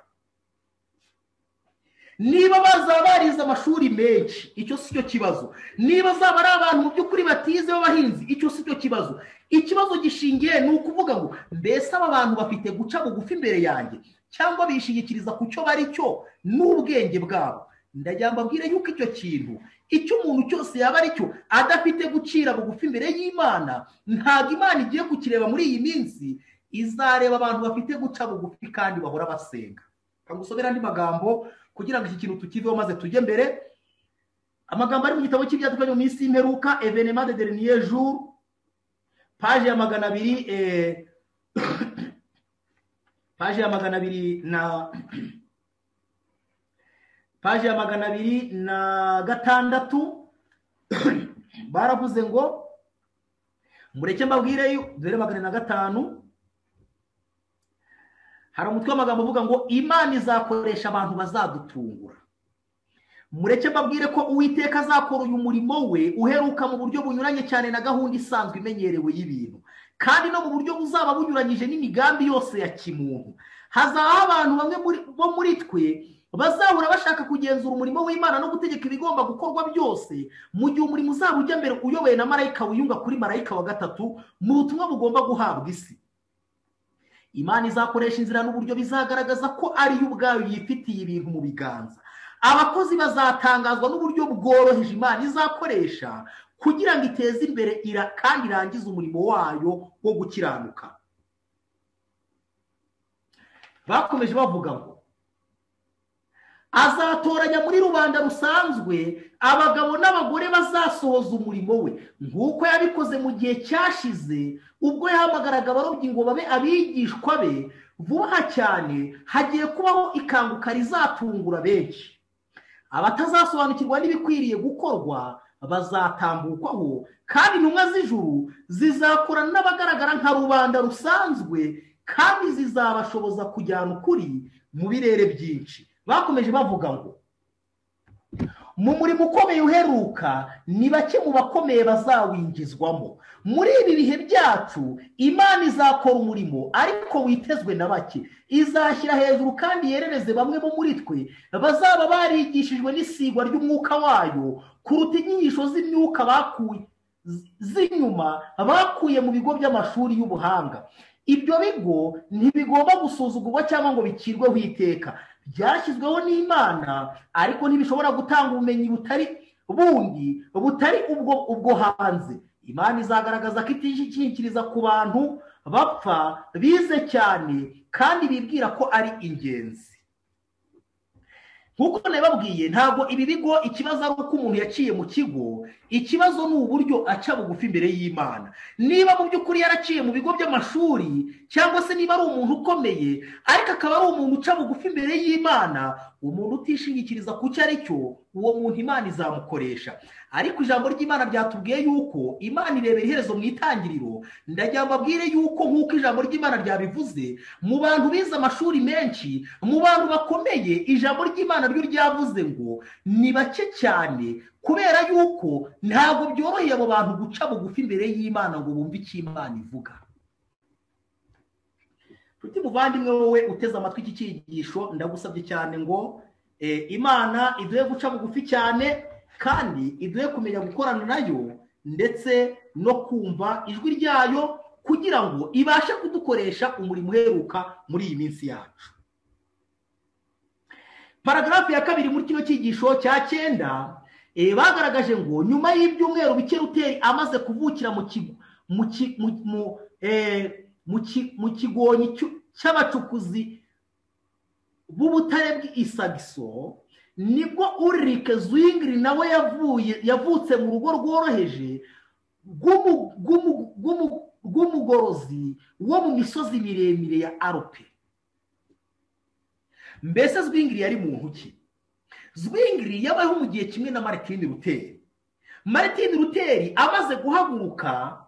[SPEAKER 2] niba bazaba barize amashuri menshi icyo si cyo kibazo, niba zaba ari abantu mu by'ukuri batize b'abahinzi icyo si cyo kibazo. Ikibazo gishingiye ni ukuvuga ngo mbese aba bantu bafite guca bugufi imbere yanjye cyangwa bishingikiriza ku cyo bari cyo n'ubwenge bwabo. Ndagira ngo mbabwire yuko icyo kintu icyo umuntu cyose yaba ari cyo adafite gucira bugufi imbere y'Imana, ntabwo Imana igiye kukireba muri iyi minsi, izareba abantu bafite guca bugufi kandi bahora basenga. Kangusomera andi magambo kugira ngo iki kintu tukiveho maze tujye mbere. Amagambo ari mu gitabo cy'ibyaduka mu minsi y'imperuka, Evénement des derniers jours, page ya 200 page ya 206 baravuze ngo mureke mbabwire dore 205 hari umutwe w'amagambo uvuga ngo Imana izakoresha abantu bazadutungura. Mureke mbabwire ko Uwiteka azakora uyu murimo we uheruka mu buryo bunyuranye cyane na gahunda isanzwe imenyerewe y'ibintu, kandi no mu buryo buzaba bunyuranyije n'imigambi yose ya kimuntu. Hazaho abantu bamwe bo muri twe bazahora bashaka kugenzura umurimo w'Imana no gutegeka ibigomba gukorwa byose, mu gihe umurimo uzaba ujya mbere uyobowe na marayika wiyunga kuri marayika wa gatatu mu butumwa bugomba guhabwa isi. Imana izakoresha inzira n'uburyo bizagaragaza ko ari yo ubwayo yifitiye ibintu mu biganza. Abakozi bazatangazwa n'uburyo bworoheje Imana izakoresha kugira ngo iteze imbere kandi irangize umurimo wayo wo gukiranuka. Bakomeje bavuga ngo azatoranya muri rubanda rusanzwe abagabo n'abagore bazasohoza umurimo we, nk'uko yabikoze mu gihe cyashize ubwo yahamagaraga abarobyi ngo babe abigishwa be. Vuba cyane hagiye kubaho ikanguka rizatungura benshi. Abatazasobanukirwa n'ibikwiriye gukorwa bazatambukwaho, kandi intumwa z'ijuru zizakorana n'abagaragara nka rubanda rusanzwe, kandi zizabashoboza kujyana ukuri mu birere byinshi. Bakomeje bavuga ngo mu murimo ukomeye uheruka ni bake mu bakomeye bazawinjizwamo. Muri ibi bihe byacu Imana izakora umurimo ariko witezwe na bake. Izashyira hejuru kandi yerereze bamwe bo muri twe bazaba barigishijwe n'isigwa ry'umwuka wayo kuruta inyigisho z'imyuka z'inyuma bakuye mu bigo by'amashuri y'ubuhanga. Ibyo bigo ntibigomba gusuzugurwa cyangwa ngo bicirweho iteka. Byashyizweho n'Imana ariko ntibishobora gutanga ubumenyi butari ubwo hanze. Imana izagaragaza ko itishingikiriza ku bantu bapfa bize cyane kandi bibwira ko ari ingenzi. Nkuko nababwiye, ntabwo ibi bigo ikibazo ari uko umuntu yaciye mu kigo, ikibazo ni uburyo aca bugufi imbere y'Imana. Niba mu by'ukuri yaraciye mu bigo by'amashuri cyangwa se niba ari umuntu ukomeye ariko akaba ari umuntu uca bugufi imbere y'Imana, umuntu utishingikiriza ku cyo ari cyo, uwo muntu Imana izamukoresha. Ariko ijambo ry'Imana ryatubwiye yuko Imana irebera iherezo mu itangiriro. Ndagira mbabwire yuko nk'uko ijambo ry'Imana ryabivuze, mu bantu bize amashuri menshi, mu bantu bakomeye, ijambo ry'Imana ryo ryavuze ngo ni bake cyane, kubera yuko ntabwo byoroheye abo bantu guca bugufi imbere y'Imana ngo bumve icyo Imana ivuga. Nshuti muvandimwe, wowe uteze amatwi iki cyigisho, ndagusabye cyane ngo Imana iduhe guca bugufi cyane kandi iduhe kumenya gukorana nayo ndetse no kumva ijwi ryayo kugira ngo ibashe kudukoresha umurimo uheruka muri iyi minsi yacu. Paragrafu ya 2 muri kino cyigisho cya 9 bagaragaje ngo nyuma y'ibyumweru bike Luteri amaze kuvukira mu kigonyi cy'abacukuzi b'ubutare bw'Isagiso, nibwo Ulrich Zwingli nawe yavutse mu rugo rworoheje rw'umugorozi wo mu misozi miremire ya Alpe. Mbese Zwingli yari muntu ki? Zwingli yabayeho mu gihe kimwe na Martin Luther. Martin Luther amaze guhaguruka,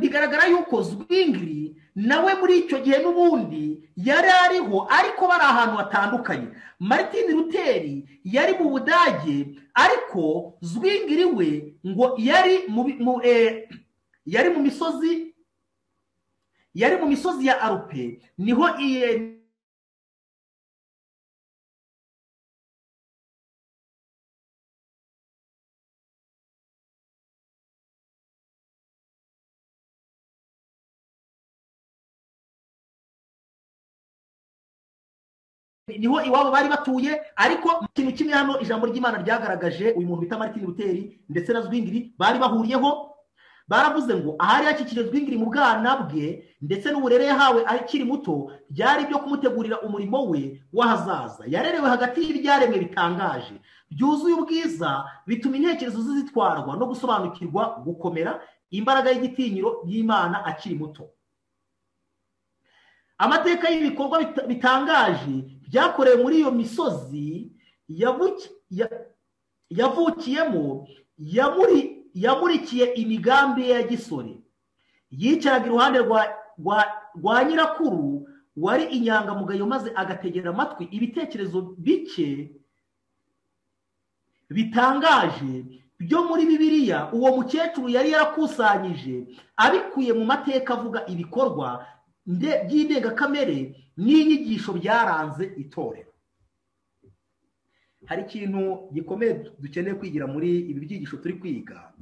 [SPEAKER 2] bigaragara yuko Zwingli nawe muri icyo gihe n'ubundi yari ariho, ariko bari ahantu hatandukanye. Martin Luther yari mu Budage, ariko Zwingli we ngo yari mu misozi ya Alpe, niho niho iwabo bari batuye. Ariko ikintu kimwe hano ijambo ry'Imana ryagaragaje uyu muntu bita Martin Luther ndetse na Zwingli bari bahuriyeho, baravuze ngo ahari yakikije Zwingli mu bwana bwe ndetse n'uburere yahawe akiri muto byari byo kumutegurira umurimo we w'ahazaza. Yarerewe hagati y'ibyaremwe bitangaje byuzuye ubwiza, bituma intekerezo ze zitwarwa no gusobanukirwa gukomera imbaraga y'igitinyiro y'Imana akiri muto. Amateka y'ibikorwa bitangaje byakorewe muri iyo misozi yavukiyemo yamurikiye imigambi ye ya gisore. Yicaraga iruhande rwa nyirakuru wari inyangamugayo, maze agategera amatwi ibitekerezo bike bitangaje byo muri Bibiliya uwo mukecuru yari yarakusanyije abikuye mu mateka avuga ibikorwa by'indengakamere n'inyigisho byaranze itorero. Hari ikintu gikomeye dukeneye kwigira muri ibi byigisho turi kwiga,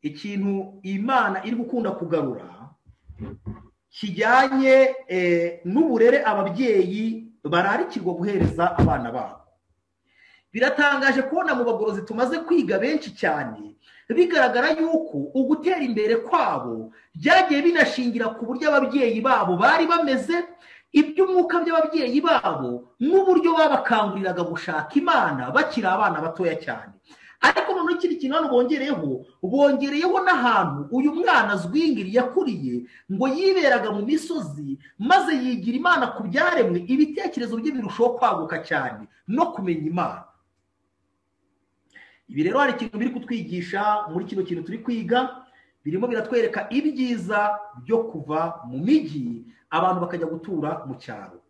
[SPEAKER 2] ikintu Imana iri gukunda kugarura kijyanye n'uburere ababyeyi bararikirwa guhereza abana babo. Biratangaje kubona mu bagorozi tumaze kwiga benshi cyane bigaragara yuko ugutera imbere kwabo byagiye binashingira ku buryo ababyeyi babo bari bameze, iby'umwuka by'ababyeyi babo n'uburyo babakanguriraga gushaka Imana bakiri abana batoya cyane. Ariko noneho ikindi kintu hano bongereyeho n'ahantu uyu mwana Zwingli yakuriye ngo yiberaga mu misozi, maze yigira Imana ku byaremwe, ibitekerezo bye birushaho kwaguka cyane no kumenya Imana. Ibi rero hari ikintu biri kutwigisha muri kino kintu turi kwiga, birimo biratwereka ibyiza byo kuva mu mijyi abantu bakajya gutura mu cyaro.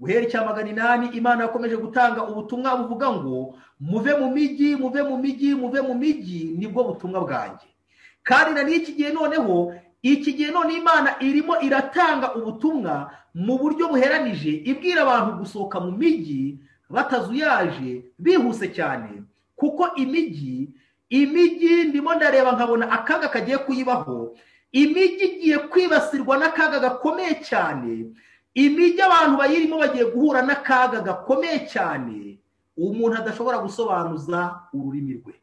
[SPEAKER 2] Guhera icyamagana 8 Imana yakomeje gutanga ubutumwa buvuga ngo muve mu mijyi, muve mu mijyi, muve mu mijyi, nibwo butumwa bwanjye. Kandi na n'iki gihe noneho Imana irimo iratanga ubutumwa mu buryo buheranije, ibwira abantu gusohoka mu mijyi batazuyaje bihuse cyane, kuko imijyi ndimo ndareba nkabona akaga kagiye kuyibaho. Imijyi igiye kwibasirwa n'akaga gakomeye cyane. Imijyi abantu bayirimo bagiye guhura n'akaga gakomeye cyane umuntu adashobora gusobanuza ururimi rwe.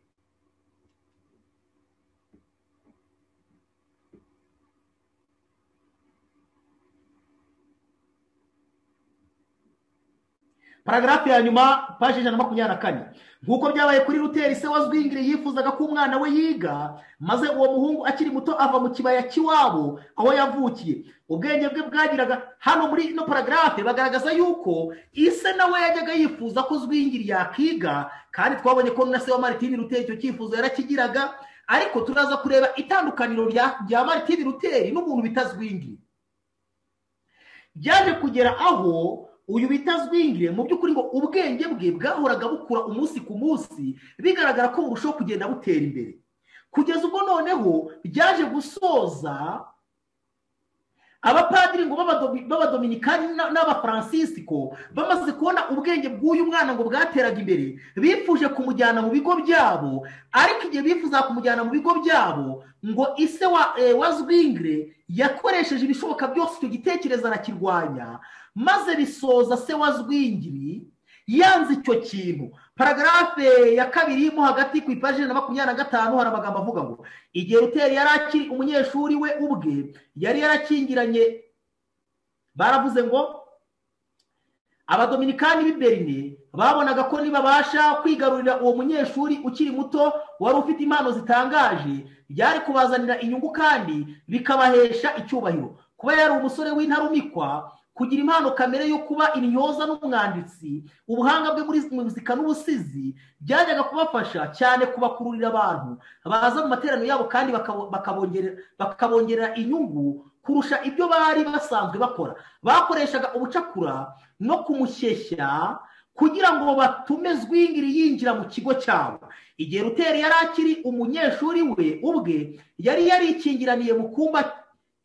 [SPEAKER 2] Paragrafu ya nyuma, paji 124. Nk'uko byabaye kuri Luther, se wa Zwingli yifuzaga ko umwana we yiga, maze uwo muhungu akiri muto ava mu kibaya cy'iwabo aho yavukiye. Ubwenge bwe bwagiraga hano muri ino paragrafe bagaragaza yuko ise nawe yajyaga yifuza ko Zwingli yakiga, kandi twabonye ko na se wa Martin Luther icyo cyifuzo yarakigiraga. Ariko turaza kureba itandukaniro rya Martin Luther n'umuntu bita Zwingli. Byaje kugera aho uyu bita Zwingli mu by'ukuri ngo ubwenge bwe bwahoraga bukura umunsi ku munsi, bigaragara ko burushaho kugenda butera imbere, kugeza ubwo noneho byaje gusoza abapadiri ngo b'abadominikani n'abafrancisco bamaze kubona ubwenge bw'uyu mwana ngo bwateraga imbere, bifuje kumujyana mu bigo byabo. Ariko igihe bifuza kumujyana mu bigo byabo, ngo ise wa Zwingli yakoresheje ibishoboka byose icyo gitekerezo arakirwanya, maze bisoza se wa Zwingli yanze icyo kintu. Paragrafe ya 2 mo hagati ku ipaji 25 hari amagambo avuga ngo igihe Luther yari akiri umunyeshuri we ubwe yari yarakingiranye, baravuze ngo abadominikani b'i Berlin babonaga ko nibabasha kwigarurira uwo munyeshuri ukiri muto wari ufite impano zitangaje byari kubazanira inyungu kandi bikabahesha icyubahiro. Kuba yari umusore w'intarumikwa, kugira impano kamere yo kuba intyoza n'umwanditsi, ubuhanga bwe muri muzika n'ubusizi byajyaga kubafasha cyane kubakururira abantu baza mu materaniro yabo, kandi bakabongerera inyungu kurusha ibyo bari basanzwe bakora. Bakoreshaga ubucakura no kumushyeshya kugira ngo batume Zwingli yinjira mu kigo cyabo. Igihe Luther yari akiri umunyeshuri we ubwe yari yarikingiraniye mu kumba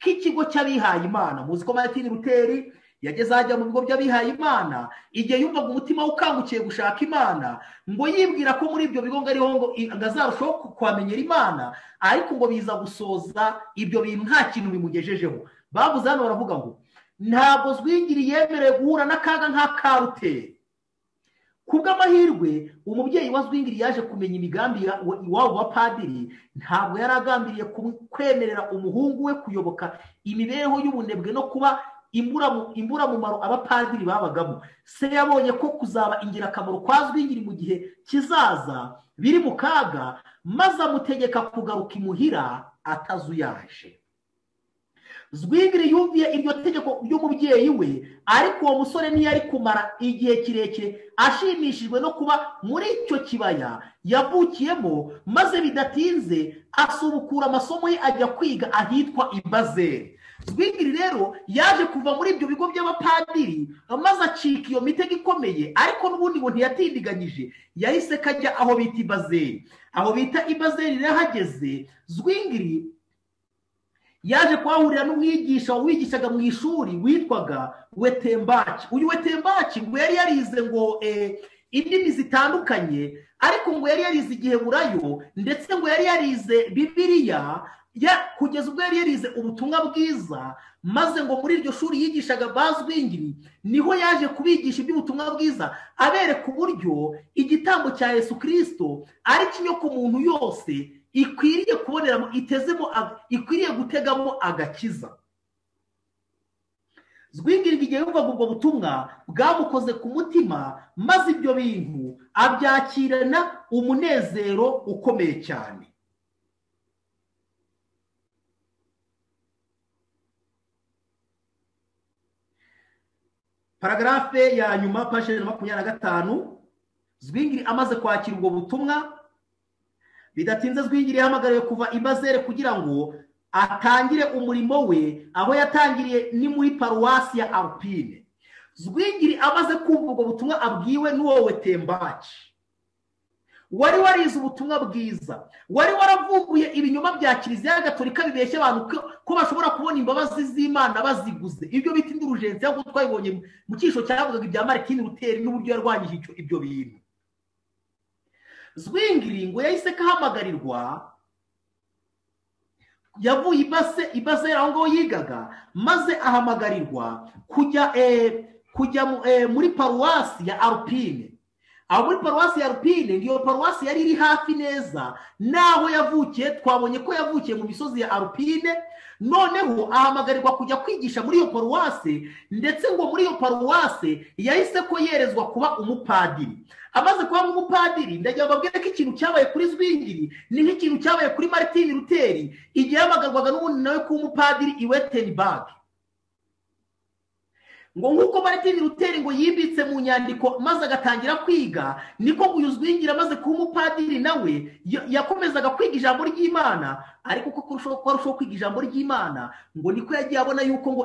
[SPEAKER 2] k'ikigo cy'abihaye Imana. Muzi ko Martin Luther yageze ajya mu bigo by'abihaye Imana igihe yumvaga umutima ukangukiye gushaka Imana, ngo yibwira ko muri ibyo bigo ngariho ngo azarushaho kwamenyera Imana. Ariko ngo biza gusoza ibyo bintu nta kintu bimugejejeho. Bavuze hano baravuga ngo ntabwo Zwingiri yemerewe guhura n'akaga nk'aka Ruteri. Kubw'amahirwe umubyeyi wa Zwingiri yaje kumenya imigambi iwabo wa padiri, ntabwo yari agambiriye kwemerera umuhungu we kuyoboka imibereho y'ubunebwe no kuba imburamumaro abapadiri babagamo. Se yabonye ko kuzaba ingirakamaro kwa Zwingiri mu gihe kizaza biri mu kaga, maze amutegeka kugaruka imuhira atazuyaje. Zwingiri yumviye iryo tegeko ry'umubyeyi we, ariko uwo musore ntiyari kumara igihe kirekire ashimishijwe no kuba muri icyo kibaya yavukiyemo, maze bidatinze asubukura amasomo ye ajya kwiga ahitwa i Bazeli. Zwingiri rero yaje kuva muri ibyo bigo by'abapadiri maze acika iyo mitego ikomeye, ariko n'ubundi ngo ntiyatindiganyije, yahise kajya aho bita i Bazeli. Aho bita i Bazeli rero hageze, Zwingiri yaje kuhahurira n'umwigisha wigishaga mu ishuri witwaga Wetembaki. Uyu Wetembaki ngo yari yarize ngo indimi zitandukanye, ariko ngo yari yarize Igiheburayo ndetse ngo yari yarize Bibiliya kugeza ubwo yari yarize ubutumwa bwiza. Maze ngo muri iryo shuri yigishaga ba Zwingiri niho yaje kubigisha iby'ubutumwa bwiza, abereka uburyo igitambo cya Yesu Kristo ari kinyoko muntu yose ikwiriye kuboneramo, ikwiriye gutegamo agakiza. Zwingiri igihe yumvaga ubwo butumwa bwamukoze ku mutima, maze ibyo bintu abyakirana umunezero ukomeye cyane. Paragrafe ya nyuma, page 25. Zwingiri amaze kwakira ubwo butumwa, bidatinze Zwingiri yahamagariwe kuva i Bazeli kugira ngo atangire umurimo we. Aho yatangiriye ni muri paruwasi ya Alpine. Zwingiri amaze kumva ubwo butumwa abwiwe n'uwo Wetembaki, wari warize ubutumwa bwiza, wari waravumbuye ibinyoma bya Kiliziya Gatolika bibeshya abantu ko bashobora kubona imbabazi z'Imana baziguze. Ibyo bita indurugenzi, aho twabibonye mu cyisho cyavugaga ibya Martin Luther n'uburyo yarwanyije ibyo bintu. Zwingiri ngo yahise kahamagarirwa, yavuye i Bazeli aho ngo yigaga, maze ahamagarirwa kujya muri paruwasi ya Alpine. Aho muri paruwasi ya Alpine, iyo paruwasi yari iri hafi neza naho yavukiye. Twabonye ko yavukiye mu misozi ya Alpine, noneho ahamagarirwa kujya kwigisha muri iyo paruwasi, ndetse ngo muri iyo paruwasi yahise ko yerezwa kuba umupadiri. Amaze kuba umupadiri, ndagira babwire ko ikintu cyabaye kuri Zwingiri ni nk'ikintu cyabaye kuri Martin Luther igihe yamagarwaga n'ubundi nawe kuba umupadiri i Wittenberg. Ngo nk'uko Martin Luther ngo yimbitse mu nyandiko maze agatangira kwiga, niko uyu Zwingiri amaze kuba umupadiri nawe yakomezaga kwiga ijambo ry'Imana. Ariko ko kurushaho kwiga ijambo ry'Imana, ngo niko yagiye abona yuko ngo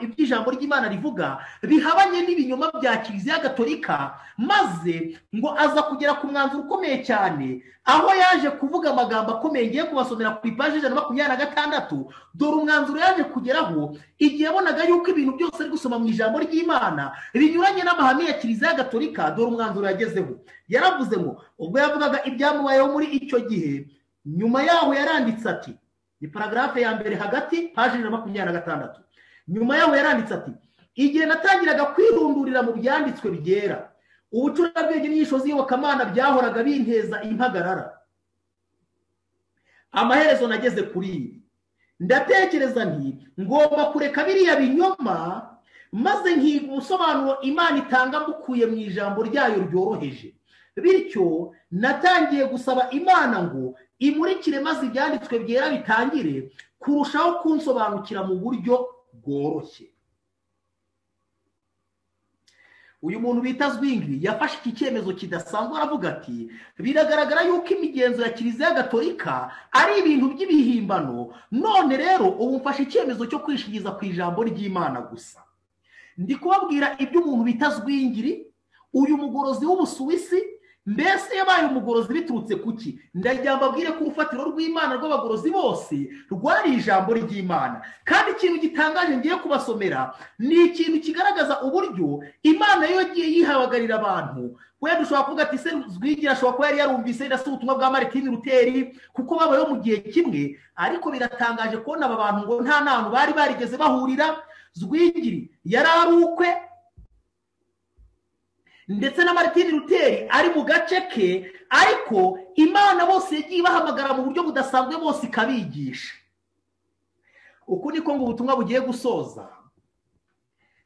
[SPEAKER 2] iby'ijambo ry'Imana rivuga bihabanye n'ibinyoma bya Kiliziya Gatolika, maze ngo aza kugera ku mwanzuro ukomeye cyane, aho yaje kuvuga amagambo akomeye ngiye kubasomera ku ipaji 126. Dore umwanzuro yaje kugeraho igihe yabonaga yuko ibintu byose ari gusoma mu ijambo ry'Imana binyuranye n'amahame ya Kiliziya Gatolika. Dore umwanzuro yagezeho, yaravuze ngo ubwo yavugaga ibyamubayeho muri icyo gihe, nyuma yaho yaranditse ati, ni paragrafe ya mbere hagati, page 26. Nyuma yaho yaranditse ati, igihe natangiraga kwirundurira mu byanditswe byera, ubucurabwenge n'inyigisho z'iyobokamana byahoraga binteza impagarara. Amaherezo nageze kuri ibi, ndatekereza nti ngomba kureka biriya binyoma, maze nkiga ubusobanuro Imana itanga mukuye mu ijambo ryayo ryoroheje. Bityo natangiye gusaba Imana ngo imurikire, maze ibyanditswe byera bitangire kurushaho kunsobanukira mu buryo bworoshye. Uyu muntu bita Zwingiri yafashe iki cyemezo kidasanzwe, aravuga ati biragaragara yuko imigenzo ya Kiliziya Gatolika ari ibintu by'ibihimbano, none rero ubu mfashe icyemezo cyo kwishingiza ku ijambo ry'Imana gusa. Ndi kubabwira ibyo umuntu bita Zwingiri, uyu mugorozi w'Ubusuwisi mbese yabaye umugorozi biturutse kuki? ndagira mbabwire ko urufatiro rw'Imana rw'abagorozi bose rwari ijambo ry'Imana. kandi ikintu gitangaje ngiye kubasomera ni ikintu kigaragaza uburyo Imana yo yagiye yihabagarira abantu. wenda ushobora kuvuga ati se Rwigira ashobora kuba yari yarumvise na se ubutumwa bwa Martin Luther kuko babayeho mu gihe kimwe, ariko biratangaje kubona aba bantu ngo nta n'ahantu bari barigeze bahurira. Rwigiri yari ari ukwe ndetse na Martin Luther ari mu gace ke, ariko Imana bose yagiye bahamagara mu buryo budasanzwe, bose ikabigisha. uku niko ngo ubutumwa bugiye gusoza.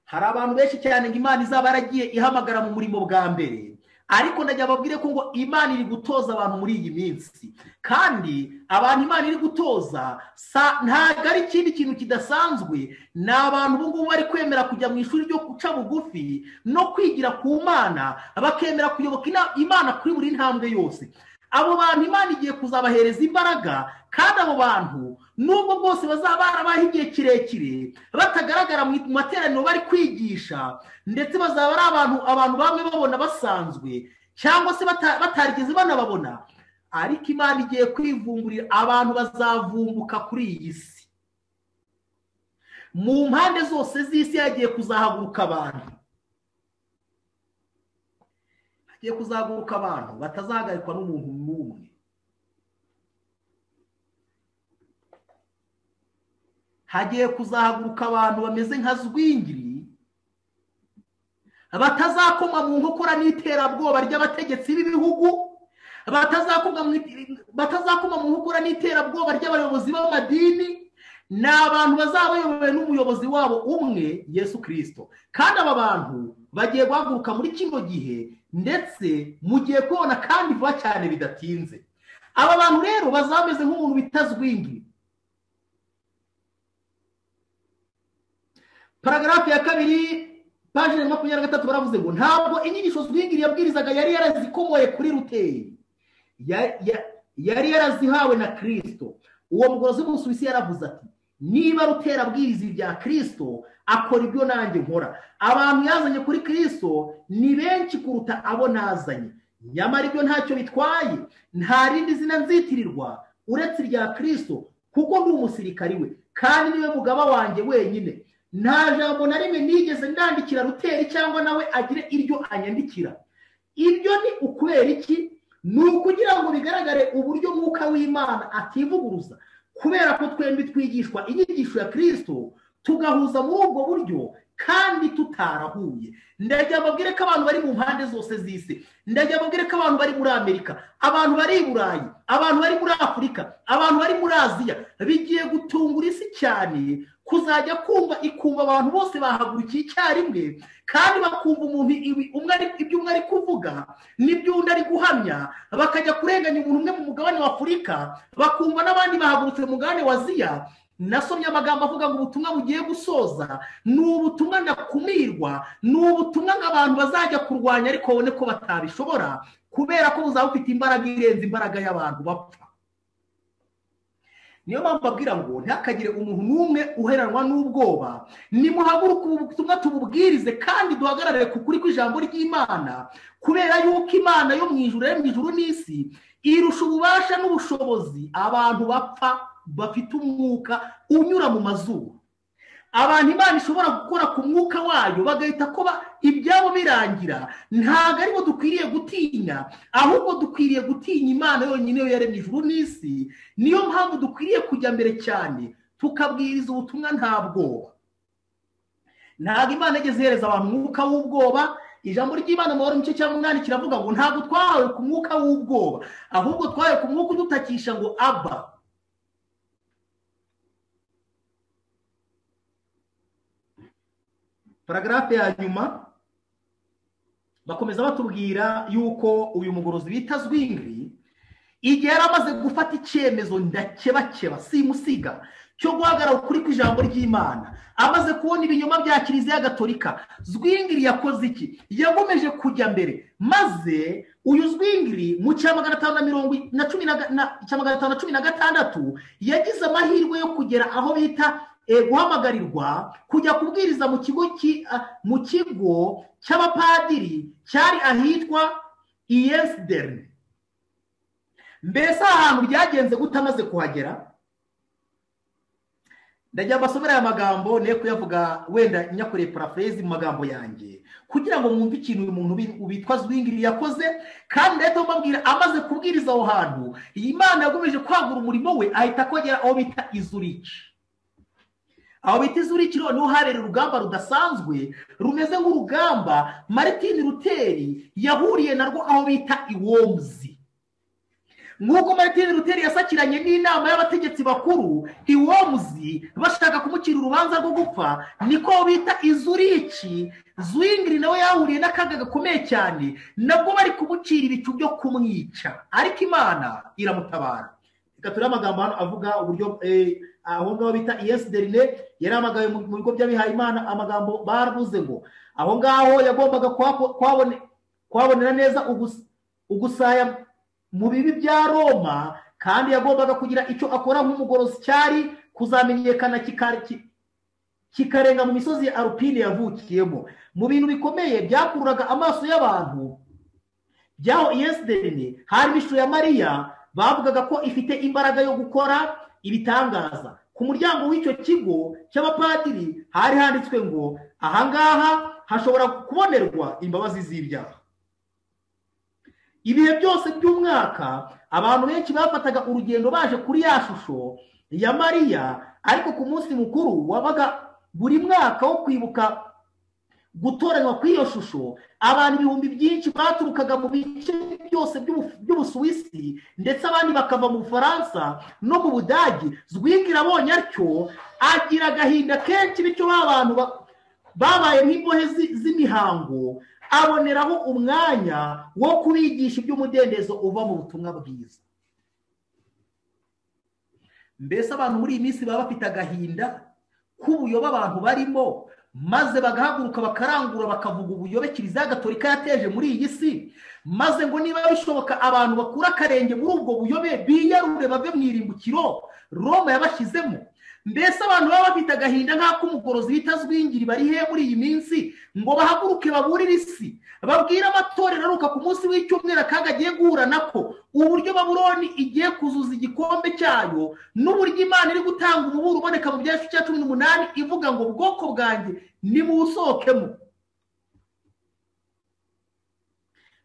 [SPEAKER 2] hari abantu benshi cyane ngo Imana izaba yaragiye ihamagara mu murimo bwa mbere, ariko ndajya babwire ko ngo Imana iri gutoza abantu muri iyi minsi, kandi abantu Imana iri gutoza ntabwo ari ikindi kintu kidasanzwe. ni abantu ubu ngubu bari kwemera kujya mu ishuri ryo guca bugufi no kwigira ku Mana, bakemera kuyoboka Imana kuri buri ntambwe yose. abo bantu Imana igiye kuzabahereza imbaraga, kandi abo bantu nubwo bwose bazaba barabaho igihe kirekire batagaragara mu materaniro bari kwigisha, ndetse bazaba ari abantu bamwe babona basanzwe cyangwa se batarigeze banababona, ariko Imana igiye kwivumburira abantu bazavumbuka kuri iyi si. mu mpande zose z'isi hagiye kuzahaguruka abantu, hagiye kuzahaguruka abantu batazahagarikwa n'umuntu n'umwe. hagiye kuzahaguruka abantu bameze nka Rwingiri, batazakoma mu nkokora n'iterabwoba ry'abategetsi b'ibihugu, batazakoma mu nkokora n'iterabwoba ry'abayobozi b'amadini. ni abantu bazaba bayobowe n'umuyobozi wabo umwe, Yesu Kristo. kandi aba bantu bagiye guhaguruka muri kino gihe, ndetse mugiye kubona kandi vuba cyane bidatinze. aba bantu rero bazaba bameze nk'umuntu bita Rwingiri. Paragrafu ya 2 paje 23 baravuze ngo ntabwo inyigisho Rwingiri yabwirizaga yari yarazikomoye kuri Luther, yari yarazihawe na Kristo. uwo mugorozi w'Umusuwisi yaravuze ati niba Luther abwiriza ibya Kristo akora ibyo nanjye nkora. abantu yazanye kuri Kristo ni benshi kuruta abo nazanye, nyamara ibyo ntacyo bitwaye. nta rindi zina nzitirirwa uretse irya Kristo, kuko ndi umusirikari we kandi niwe mugaba wanjye wenyine. nta jambo na rimwe nigeze ndandikira Luther cyangwa nawe agire iryo anyandikira. ibyo ni ukubera iki? ni ukugira ngo bigaragare uburyo Mwuka w'Imana ativuguruza, kubera ko twembi twigishwa inyigisho ya Kristo, tugahuza muri ubwo buryo kandi tutarahuye. ndagira babwire ko abantu bari mu mpande zose z'isi, ndagira babwire ko abantu bari muri Amerika, abantu bari i Burayi, abantu bari muri Afurika, abantu bari muri Aziya, bigiye gutungura isi cyane kuzajya ikumva abantu bose bahagurukiye icyarimwe, kandi bakumva umuntu ibyo umwe ari kuvuga n'ibyo undi ari guhamya, bakajya kurenganya umuntu umwe mu mugabane wa Afurika, bakumva n'abandi bahagurutse mu mugabane wa Aziya. nasomye amagambo avuga ngo ubutumwa bugiye gusoza ni ubutumwa ndakumirwa, ni ubutumwa nk'abantu bazajya kurwanya ariko babone ko batabishobora, kubera ko buzaba bufite imbaraga irenze imbaraga y'abantu bapfa. niyo mpamvu babwira ngo ntihakagire umuntu n'umwe uheranwa n'ubwoba. nimuhaguruke ubu butumwa tububwirize kandi duhagarare ku kuri kw'ijambo ry'Imana, kubera yuko Imana yo mu ijuru n'isi irusha ububasha n'ubushobozi abantu bapfa bafite umwuka unyura mu mazuru. abantu Imana ishobora gukora ku mwuka wayo bagahita ko ibyabo birangira. ntabwo aribo dukwiriye gutinya, ahubwo dukwiriye gutinya Imana yonyine yo yaremye ijuru n'isi. niyo mpamvu dukwiriye kujya mbere cyane tukabwiriza ubutumwa nta bwoba. ntabwo Imana igeze ihereza abantu umwuka w'ubwoba. ijambo ry'Imana mu gice cya 8 kiravuga ngo ntabwo twahawe ku mwuka w'ubwoba, ahubwo twahawe ku mwuka udutakisha ngo Abba. Paragrafe ya nyuma bakomeza batubwira yuko uyu mugorozi bita Rwingiri igihe yaramaze gufata icyemezo ndakebakeba simusiga cyo guhagarara ukuri kw'ijambo ry'Imana, amaze kubona ibinyoma bya Kiliziya Gatolika. Rwingiri yakoze iki? yagomeje kujya mbere, maze uyu Rwingiri mu cya 516 yagize amahirwe yo kugera aho bita guhamagarirwa kujya kubwiriza mu kigo cy'abapadiri cyari ahitwa iyesderine. Mbese ahantu byagenze gute amaze kuhagera? Ndajya mbasomera aya magambo ne kuyavuga wenda nyakoreye paraphrase mu magambo yanjye kugira ngo mwumve ikintu uyu muntu witwa Zwingli yakoze, kandi ndahita mbabwira amaze kubwiriza aho hantu Imana yagomeje kwagura umurimo we, ahita akogera aho bita Izurich. Aho bita Izurich niho habera urugamba rudasanzwe rumeze nk'urugamba Martin Luther yahuriye narwo aho bita i Worms. Nk'uko Martin Luther yasakiranye n'inama y'abategetsi bakuru i Worms bashaka kumucira urubanza rwo gupfa, niko bita Izurich. Zwingli nawe yahuriye n'akaga gakomeye cyane, nabwo bari kumucira ibicu byo kumwica, ariko Imana iramutabara. Reka turi amagambo hano avuga uburyo aho ngaho bita iyesderine yari amagaye mu bigo by'abihaye Imana. Amagambo baravuze ngo aho ngaho yagombaga kwabonera neza ugusaya mu bibi bya Roma, kandi yagombaga kugira icyo akora nk'umugorozi cyari kuzamenyekana kikarenga mu misozi ya Alpine yavukiyemo. Mu bintu bikomeye byakururaga amaso y'abantu byaho iyesderine harimo ishusho ya Mariya bavugaga ko ifite imbaraga yo gukora ibitangaza. Ku muryango w'icyo kigo cy'abapadiri hari handitswe ngo ahangaha hashobora kubonerwa imbabazi z'ibyaha. Ibihe byose by'umwaka abantu benshi bafataga urugendo baje kuri ya shusho ya Mariya, ariko ku munsi mukuru wabaga buri mwaka wo kwibuka gutoranywa kw'iyo shusho, abantu ibihumbi byinshi baturukaga mu bice byose by'Ubusuwisi ndetse abandi bakava mu Bufaransa no mu Budage. Zwingli abonye atyo agira agahinda kenshi, bityo abantu babaye nk'imbohe z'imihango aboneraho umwanya wo kubigisha iby'umudendezo uva mu butumwa bwiza. Mbese abantu muri iyi minsi baba bafite agahinda k'ubuyobe abantu barimo, maze bagahaguruka bakarangura bakavuga ubuyobe Kiliziya Gatolika yateje muri iyi si, maze ngo niba bishoboka abantu bakura akarenge muri ubwo buyobe biyarure bave mu irimbukiro Roma yabashyizemo. Mbese abantu baba bafite agahinda nk'ak'umugorozi bita Zwingli bari he muri iyi minsi ngo bahaguruke baburire isi, babwire amatorero aruka ku munsi w'icyumweru akaga agiye guhura nako, uburyo Babuloni igiye kuzuza igikombe cyayo, n'uburyo Imana iri gutanga umuburo uboneka mu byashu cya 18 ivuga ngo ubwoko bwanjye nimusohokemo.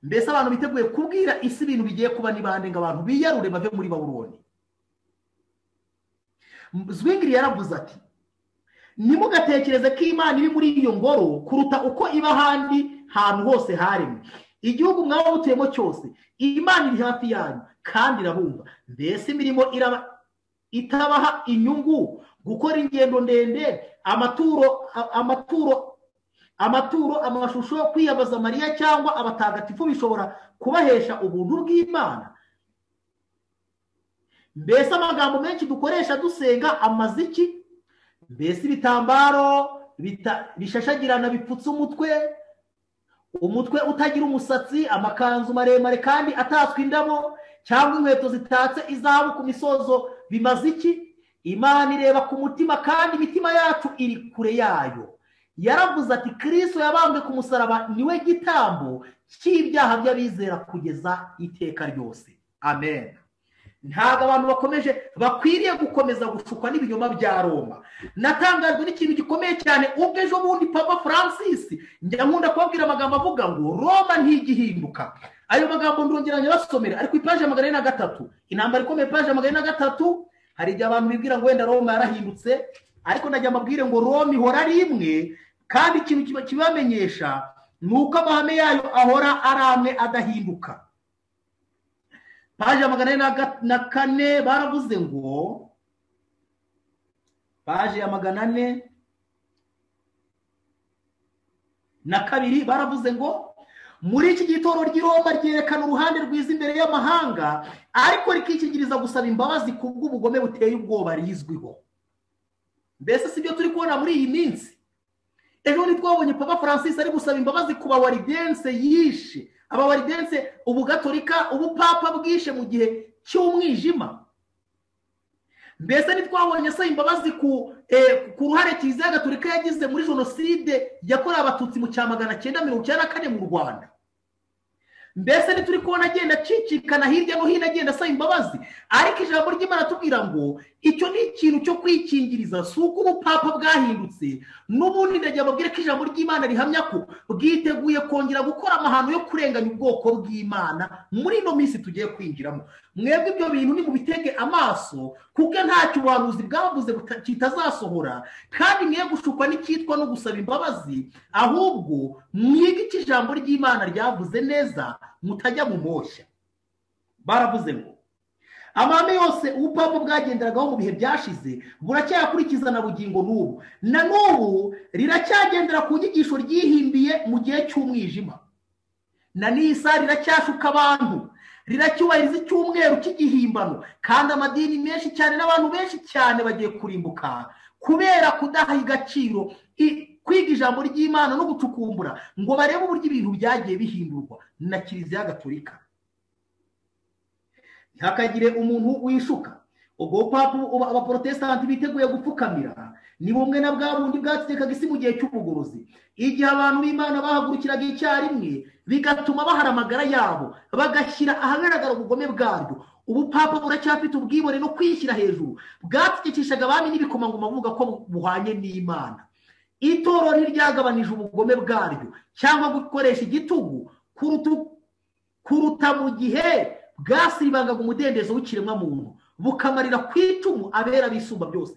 [SPEAKER 2] Mbese abantu biteguye kubwira isi ibintu bigiye kuba ni bande ngo abantu biyarure bave muri Babuloni? Zwingli yaravuze ati nimugatekereze ko Imana iri muri iyo ngoro kuruta uko iba ahandi hantu hose haremwe. Igihugu mwaba mutuyemo cyose Imana iri hafi yanyu kandi irabumva. Mbese imirimo itabaha inyungu, gukora ingendo ndende, amaturo, amashusho, kwiyambaza Mariya cyangwa abatagatifu bishobora kubahesha ubuntu bw'Imana? Mbese amagambo menshi dukoresha dusenga amaziki, mbese ibitambaro bishashagirana bipfutse umutwe utagira umusatsi, amakanzu maremare kandi atatswe indabo, cyangwa inkweto zitatse izahabu ku misozo bimaze iki? Imana ireba ku mutima kandi imitima yacu iri kure yayo. Yaravuze ati Kristo yabambwe ku musaraba niwe gitambo cy'ibyaha by'abizera kugeza iteka ryose. Amen. Ntabwo abantu bakwiriye gukomeza gushukwa n'ibinyoma bya Roma. Natangajwe n'ikintu gikomeye cyane ubwo ejo bundi Papa Francis njya nkunda kubabwira amagambo avuga ngo Roma ntigihinduka. Ayo magambo ndongeranye basomera ariko ipaje 403, intambara ikomeye ipaje 403. Hari igihe abantu bibwira ngo wenda Roma yarahindutse, ariko najya mbabwire ngo Roma ihora ari imwe, kandi ikintu kibamenyesha nuko amahame yayo ahora ari amwe adahinduka. Paje 404 baravuze ngo paje ya 402 baravuze ngo muri iki gitoro ry'Iroma ryerekana uruhande rwiza imbere y'amahanga, ariko rikikigiriza gusaba imbabazi kubw'ubugome buteye ubwoba rizwiho. Mbese sibyo turi kubona muri iyi minsi? Ejo ni twabonye Papa Francis ari gusaba imbabazi ku Bawaridense yishe, Abawaridense ubugatolika ubupapa bwishe mu gihe cy'umwijima. Mbese nitwabonye se imbabazi ku ruhare Kiliziya Gatolika yagize muri jenoside yakorewe Abatutsi mu 1994 mu Rwanda. mbese ntituri kubona agenda acicikana hirya no hino agenda asaba imbabazi, ariko ijambo ry'Imana tubwira ngo icyo ni ikintu cyo kwikingiriza, si uko ubupapa bwahindutse. N'ubundi ndagira babwire ko ijambo ry'Imana rihamya ko bwiteguye kongera gukora amahano yo kurenganya ubwoko bw'Imana muri ino minsi tugiye kwinjiramo. Mwebwe ibyo bintu ni mubitege amaso, kuko ntacyo ubuhanuzi bwavuze kitazasohora, kandi mwe gushukwa n'icyitwa no gusaba imbabazi, ahubwo mwige icyo ijambo ry'Imana ryavuze neza, mutajya mu moshya. Baravuze ngo amahame yose ubupapa bwagenderagaho mu bihe byashize buracyakurikiza na bugingo n'ubu, na n'ubu riracyagendera ku nyigisho ryihimbiye mu gihe cy'umwijima, na n'isa riracyashuka abantu, riracyubahiriza icyumweru cy'igihimbano, kandi amadini menshi cyane n'abantu benshi cyane bagiye kurimbuka kubera kudaha agaciro kwiga ijambo ry'Imana no gucukumbura ngo barebe uburyo ibintu byagiye bihindurwa na Kiliziya Gatolika. Ntihakagire umuntu wishuka. Ubwo papa abaprotestanti biteguye gupfukamira ni bumwe na bwa bundi bwategekaga isi mu gihe cy'ubugorozi, igihe abantu b'Imana bahagurukiraga icyarimwe bigatuma bahara amagara yabo bagashyira ahagaragara ubugome bwaryo. Ubupapa buracyafite ubwibone no kwishyira hejuru bwategekeshaga abami n'ibikomangoma bavuga ko buhanye n'Imana. Itorero ntiryagabanije ubugome bwaryo cyangwa gukoresha igitugu kuruta mu gihe bwasiribangaga umudendezo w'ikiremwamuntu bukamarira ku icumu abera bisumba byose.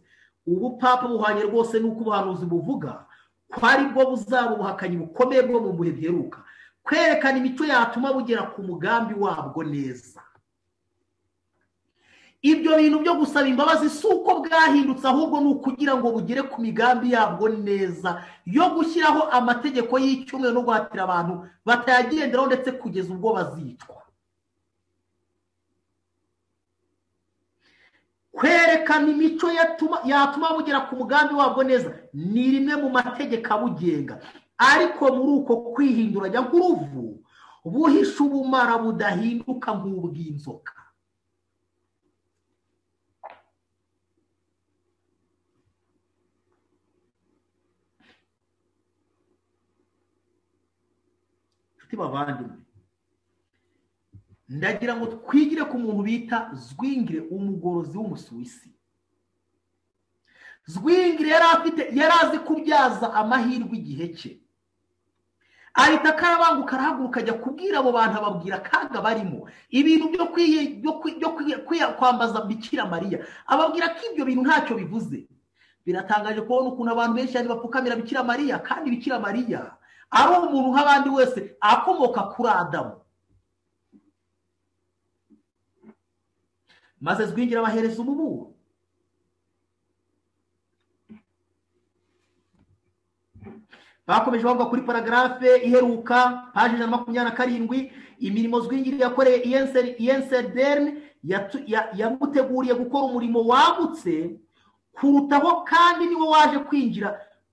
[SPEAKER 2] Ubupapa buhanye rwose n'uko ubuhanuzi buvuga ko ari bwo buzaba ubuhakanyi bukomeye bwo mu bihe biheruka, kwerekana imico yatuma bugera ku mugambi wabwo neza. Ibyo bintu byo gusaba imbabazi si uko bwahindutse, ahubwo ni ukugira ngo bugere ku migambi yabwo neza yo gushyiraho amategeko y'icyumweru no guhatira abantu batayagenderaho ndetse kugeza ubwo bazicwa. Kwerekana imico yatuma bugera ku mugambi wabwo neza ni rimwe mu mategeko abugenga, ariko muri uko kwihinduranya nk'uruvu buhisha ubumara budahinduka nk'ubw'inzoka. Bavandimwe, ndagira ngo twigire ku muntu bita Zwingli, umugorozi w'umusuwisi. Zwingli yari azi kubyaza amahirwe igihe cye, ahita akarabanguka arahaguruka ajya kubwira abo bantu, ababwira akaga barimo, ibintu byo kwambaza Bikira Mariya, ababwira ko ibyo bintu ntacyo bivuze. Biratangaje kubona ukuntu abantu benshi cyane bapfukamira Bikira Mariya, kandi Bikira Mariya ari umuntu nk'abandi wese, akomoka kuri Adamu. Maze Zwingli abahereza umuburo. Bakomeje bavuga kuri paragarafe iheruka paji 127, imirimo Zwingli yakoreye Iyenserdern yamuteguriye gukora umurimo wagutse kurutaho, kandi niwe waje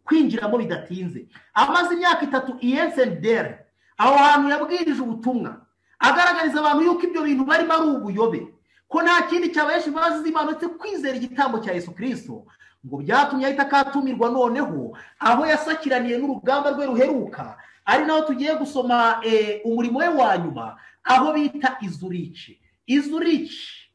[SPEAKER 2] kwinjiramo bidatinze. Amaze imyaka 3 Iyenserdern aho hantu yabwirije ubutumwa agaragariza abantu yuko ibyo bintu barimo ari ubuyobe, ko nta kindi cyabahesha imbabazi z'Imana uretse kwizera igitambo cya Yesu Kristo, ngo byatumye ahita akatumirwa noneho aho yasakiraniye n'urugamba rwe ruheruka, ari naho tugiye gusoma umurimo we wa nyuma aho bita Izuriche. Izuriche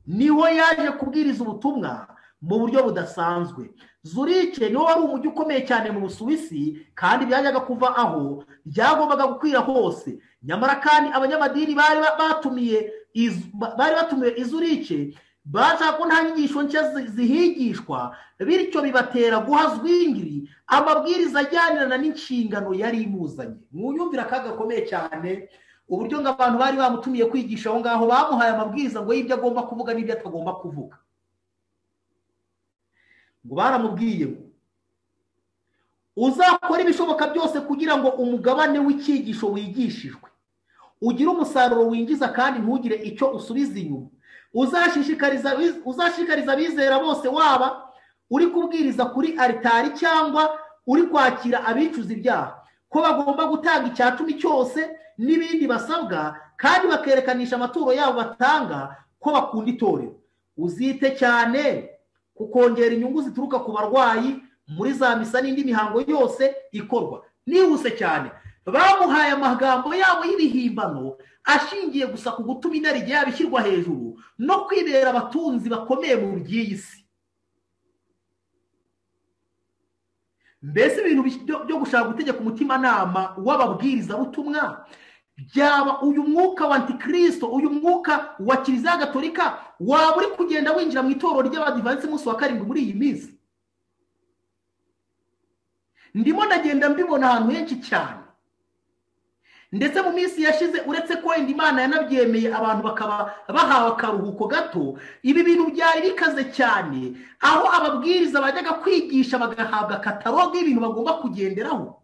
[SPEAKER 2] niho yaje kubwiriza ubutumwa mu buryo budasanzwe. Zuriche niho wari umujyi ukomeye cyane mu Busuwisi, kandi byajyaga kuva aho byagombaga gukwira hose. Nyamara kandi abanyamadini bari batumiye Izuriche bashaka ko nta nyigisho nshya zihigishwa, bityo bibatera guha Zwingli amabwiriza ajyanirana n'inshingano yari imuzanye. Mwuyumvira akaga gakomeye cyane uburyo ngo abantu bari bamutumiye kwigisha aho ngaho bamuhaye amabwiriza ngo y'ibyo agomba kuvuga n'ibyo atagomba kuvuga. Ngo baramubwiye ngo uzakora ibishoboka byose kugira ngo umugabane w'icyigisho wigishijwe ugire umusaruro winjiza kandi ntugire icyo usubiza inyuma. Uzashishikariza abizera bose, waba uri kubwiriza kuri altari cyangwa uri kwakira abicuza ibyaha, ko bagomba gutanga icyatumi cyose n'ibindi basabwa, kandi bakerekanisha amaturo yabo batanga ko bakunda itorero. Uzite cyane kukongera inyungu zituruka ku barwayi muri za misa n'indi mihango yose ikorwa. Nihuse cyane bamuhaye amagambo yabo y'ibihimbano ashingiye gusa ku gutuma inarijye yabo ishyirwa hejuru no kwibera abatunzi bakomeye mu by'iyi si. Mbese ibintu byo gushaka gutegeka umutimanama w'ababwirizabutumwa byaba uyu mwuka wa antikristo, uyu mwuka wa kiliziya gatolika waba uri kugenda winjira mu itorero ry'abadivansi munsi wa karindwi muri iyi minsi. Ndimo ndagenda mbibona ahantu henshi cyane, ndetse mu minsi yashize uretse ko wenda Imana yanabyemeye abantu bakaba bahawe akaruhuko gato, ibi bintu byari bikaze cyane, aho ababwiriza bajyaga kwigisha bagahabwa kataloge y'ibintu bagomba kugenderaho.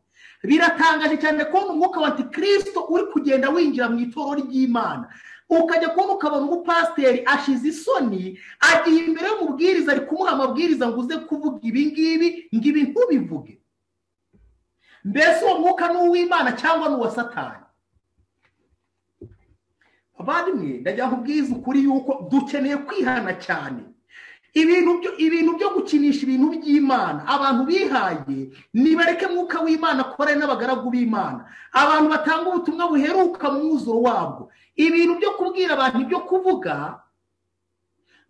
[SPEAKER 2] Biratangaje cyane kubona umwuka wa antikristo uri kugenda winjira mu itorero ry'Imana, ukajya kubona ukabona umupasiteri ashize isoni, agiye imbere y'umubwiriza ari kumuha amabwiriza ngo uze kuvuga ibi ngibi, ngo ibi ntubivuge. Mbese uwo mwuka ni uw'Imana cyangwa ni uwa Satani? Abavandimwe, ndagira kubwiza ukuri yuko dukeneye kwihana cyane. Ibintu byo gukinisha ibintu by'Imana abantu bihaye, nibareke mwuka w'Imana akorane n'abagaragu b'Imana, abantu batanga ubutumwa buheruka mu mwuzuro wabwo. Ibintu byo kubwira abantu ibyo kuvuga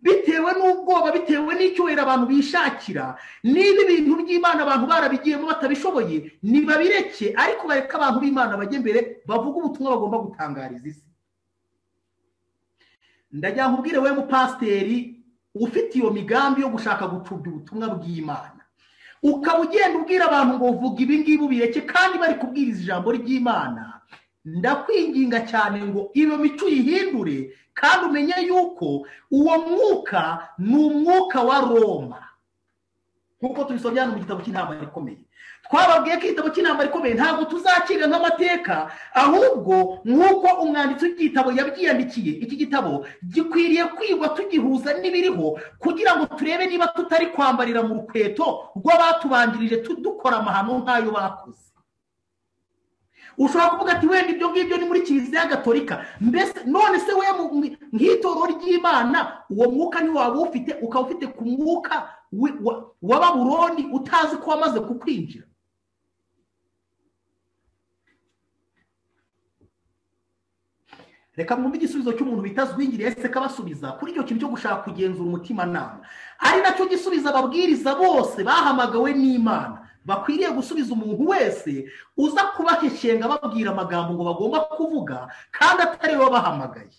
[SPEAKER 2] bitewe n'ubwoba, bitewe n'icyubahiro abantu bishakira, niba ibintu by'Imana abantu barabigiyemo batabishoboye, nibabireke, ariko bareka abantu b'Imana bajye imbere bavuga ubutumwa bagomba gutangariza isi. Ndagira nkubwire we mupasiteri ufite iyo migambi yo gushaka gucubya ubutumwa bw'Imana, ukaba ugenda ubwira abantu ngo vuga ibi ngibi ubireke kandi bari kubwiriza ijambo ry'Imana, ndakwinginga cyane ngo iyo mico uyihindure, kandi umenye yuko uwo mwuka ni umwuka wa Roma, nk'uko tubisomye hano mu gitabo cy'intambara ikomeye. Twababwiye ko igitabo cy'intambara ikomeye ntabwo tuzakira nk'amateka, ahubwo nk'uko umwanditsi w'igitabo yabyiyandikiye, iki gitabo gikwiriye kwigwa tugihuza n'ibiriho, kugira ngo turebe niba tutari kwambarira mu rukweto rw'abatubanjirije dukora amahano nk'ayo bakoze. Ushobora kuvuga ati wenda ibyo ngibyo ni muri kiliziya gatolika, mbese none se we nk'itorero ry'Imana uwo mwuka ni waba ufite, ukaba ufite ku mwuka wa Babuloni utazi ko wamaze kukwinjira. Reka mwumve igisubizo cy'umuntu bita Zwingire ese kabasubiza kuri icyo kintu cyo gushaka kugenzura umutimanama, ari nacyo gisubiza ababwiriza bose bahamagawe n'Imana bakwiriye gusubiza umuntu wese uza kubaheshenga babwira amagambo ngo bagomba kuvuga kandi atari bo bahamagaye.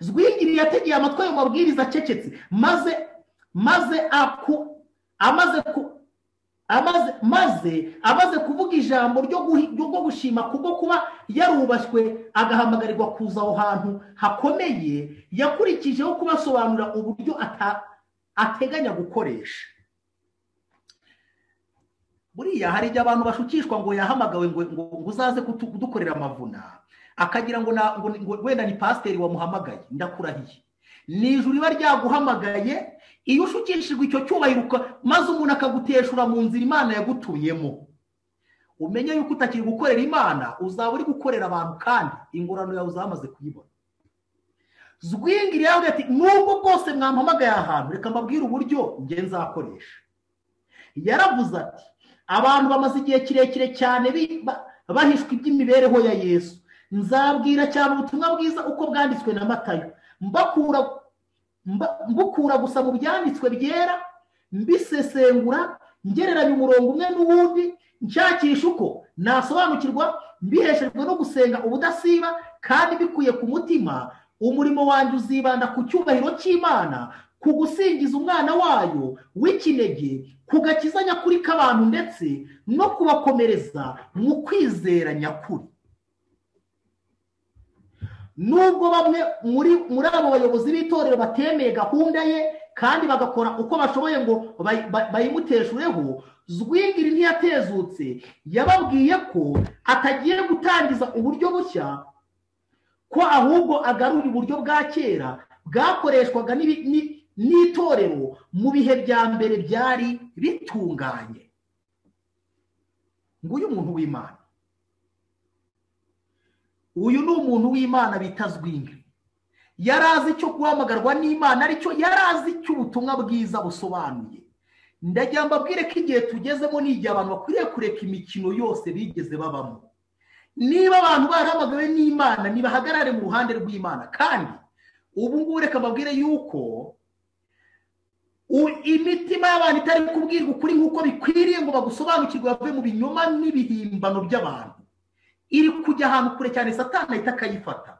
[SPEAKER 2] Zwingire yategeye amatwi ayo mabwiriza acecetse, amaze kuvuga ijambo ryo gushima kubwo kuba yarubashywe agahamagarirwa kuza aho hantu hakomeye, yakurikijeho kubasobanurira uburyo ateganya gukoresha. Buriya hari igihe abantu bashukishwa ngo yahamagawe ngo uzaze kudukorera amavuna, akagira ngo wenda ni pasiteri wamuhamagaye. Ndakurahiye, ni ijuru riba ryaguhamagaye. Iyo ushukishijwe icyo cyubahiro maze umuntu akaguteshura mu nzira Imana yagutuyemo, umenye yuko utakiri gukorera Imana, uzaba uri gukorera abantu, kandi ingorano yawe uzamaze kuyibona. Zwingire yavuze ati nubwo bwose mwampamagaye ahantu, reka mbabwire uburyo nge nzakoresha. Yaravuze ati abantu bamaze igihe kirekire cyane bahishwe iby'imibereho ya Yesu, nzabwira cyane ubutumwa bwiza uko bwanditswe na Matayo, mbukura gusa mu byanditswe byera, mbisesengura, ngereranya umurongo umwe n'uwundi, nshakisha uko nasobanukirwa, mbiheshejwe no gusenga ubudasiba kandi bikuye ku mutima. Umurimo wanjye uzibanda ku cyubahiro cy'Imana, ku gusingiza umwana wayo w'ikinege, ku gakiza nyakuri k'abantu, ndetse no kubakomereza mu kwizera nyakuri. Nubwo bamwe muri abo bayobozi b'itorero batemeye gahunda ye kandi bagakora uko bashoboye ngo bayimuteshureho, Zwingire ntiyatezutse. Yababwiye ko atagiye gutangiza uburyo bushya, ko ahubwo agarura uburyo bwa kera bwakoreshwaga n'itorero mu bihe bya mbere byari bitunganye. Nguyu umuntu w'Imana, uyu ni umuntu w'Imana bita Zwingire. Yarazi icyo guhamagarwa n'Imana aricyo, yarazi icyo ubutumwa bwiza busobanuye, ndagira mbabwire ko igihe tugezemo ni igihe abantu bakwiriye kureka imikino yose bigeze babamo. Niba abantu barahamagawe n'Imana nibahagarare mu ruhande rw'Imana, kandi ubu ngubu reka mbabwire yuko imitima y'abantu itari kubwirwa ukuri nk'uko bikwiriye ngo bagusobanukirwe bave mu binyoma n'ibihimbano by'abantu, iri kujya ahantu kure cyane Satani ahita akayifata.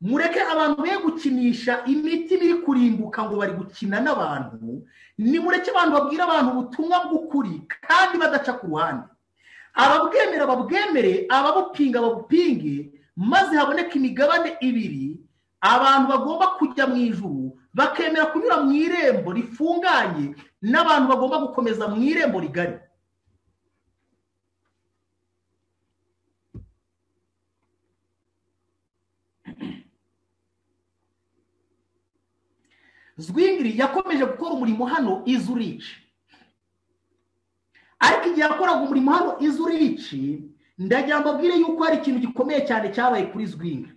[SPEAKER 2] Mureke abantu be gukinisha imitima iri kurimbuka ngo bari gukina n'abantu. Nimureke abantu babwira abantu ubutumwa bw'ukuri kandi badaca ku ruhande. Ababwemera babwemere, ababupinga babupinge, maze haboneka imigabane ibiri. Abantu bagomba kujya mu ijuru bakemera kunyura mu irembo rifunganye, n'abantu bagomba gukomeza mu irembo rigari. Zwingli yakomeje gukora umurimo hano i Zurich, ariko igihe yakoraga umurimo hano i Zurich, ndagira mbabwire yuko hari ikintu gikomeye cyane cyabaye kuri Zwingli.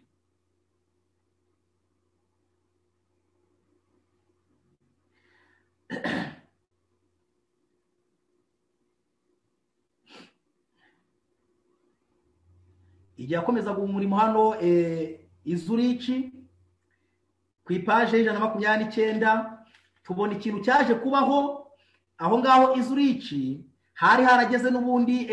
[SPEAKER 2] Igihe yakomezaga umurimo hano i Zurich, ku ipaje y'ijana na 29 tubona ikintu cyaje kubaho aho ngaho i Zurich. Hari harageze n'ubundi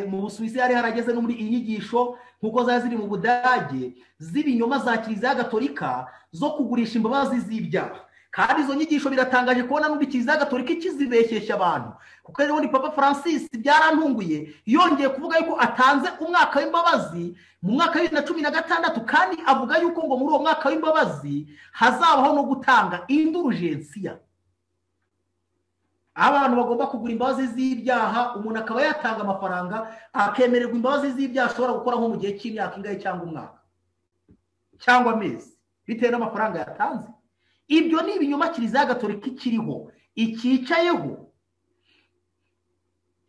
[SPEAKER 2] mu Busuwisi, hari harageze no muri inyigisho nkuko zari ziri mu Budage z'ibinyoma za Kiliziya Gatolika zo kugurisha imbabazi z'ibyaha. Kandi izo nyigisho biratangaje kubona n'undi Kiliziya Gatolika ikizibeshyeshya abantu, kuko rero ni Papa Francis byarantunguye yongeye kuvuga yuko atanze umwaka w'imbabazi mu mwaka wa 2016, kandi avuga yuko ngo muri uwo mwaka w'imbabazi hazabaho no gutanga indulgensiya. Abantu bagomba kugura imbabazi z'ibyaha, umuntu akaba yatanga amafaranga akemererwa imbabazi z'ibyaha ashobora gukora nko mu gihe cy'imyaka ingahe cyangwa umwaka cyangwa amezi bitewe n'amafaranga yatanze. Ibyo ni ibinyoma Kiliziya Gatolika ikiriho ikicayeho,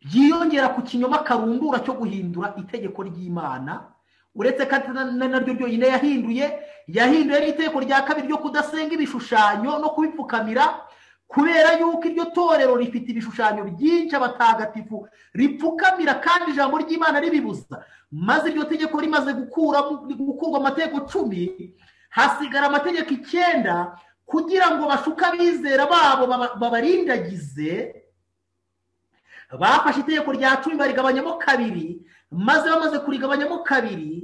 [SPEAKER 2] byiyongera ku kinyoma karundura cyo guhindura itegeko ry'Imana. Uretse ko naryo ryonyine yahinduye n'itegeko rya kabiri ryo kudasenga ibishushanyo no kubipfukamira, kubera yuko iryo torero rifite ibishushanyo byinshi abatagatifu ripfukamira kandi ijambo ry'Imana ribibuza. Maze iryo tegeko rimaze gukurwa amategeko 10, hasigara amategeko 9 kugira ngo bashuka abizera babo babarindagize. Bafashe itegeko rya 10 barigabanyamo 2, maze bamaze kurigabanyamo 2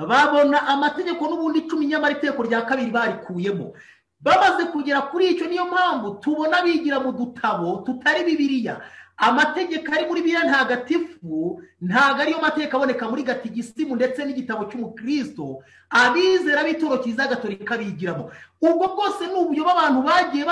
[SPEAKER 2] babona amategeko n'ubundi 10 nyamara itegeko rya 2 barikuyemo. Bamaze kugera kuri icyo, niyo mpamvu tubona bigira mu dutabo tutari Bibiliya. Amategeko ari muri Bibiliya ntagatifu ntago ariyo mategeko aboneka muri gatigisimu ndetse n'igitabo cy'umukristo abizera b'itoro Kiliziya Gatolika bigiramo. Ubwo bwose n'ubuyoba abantu bagiye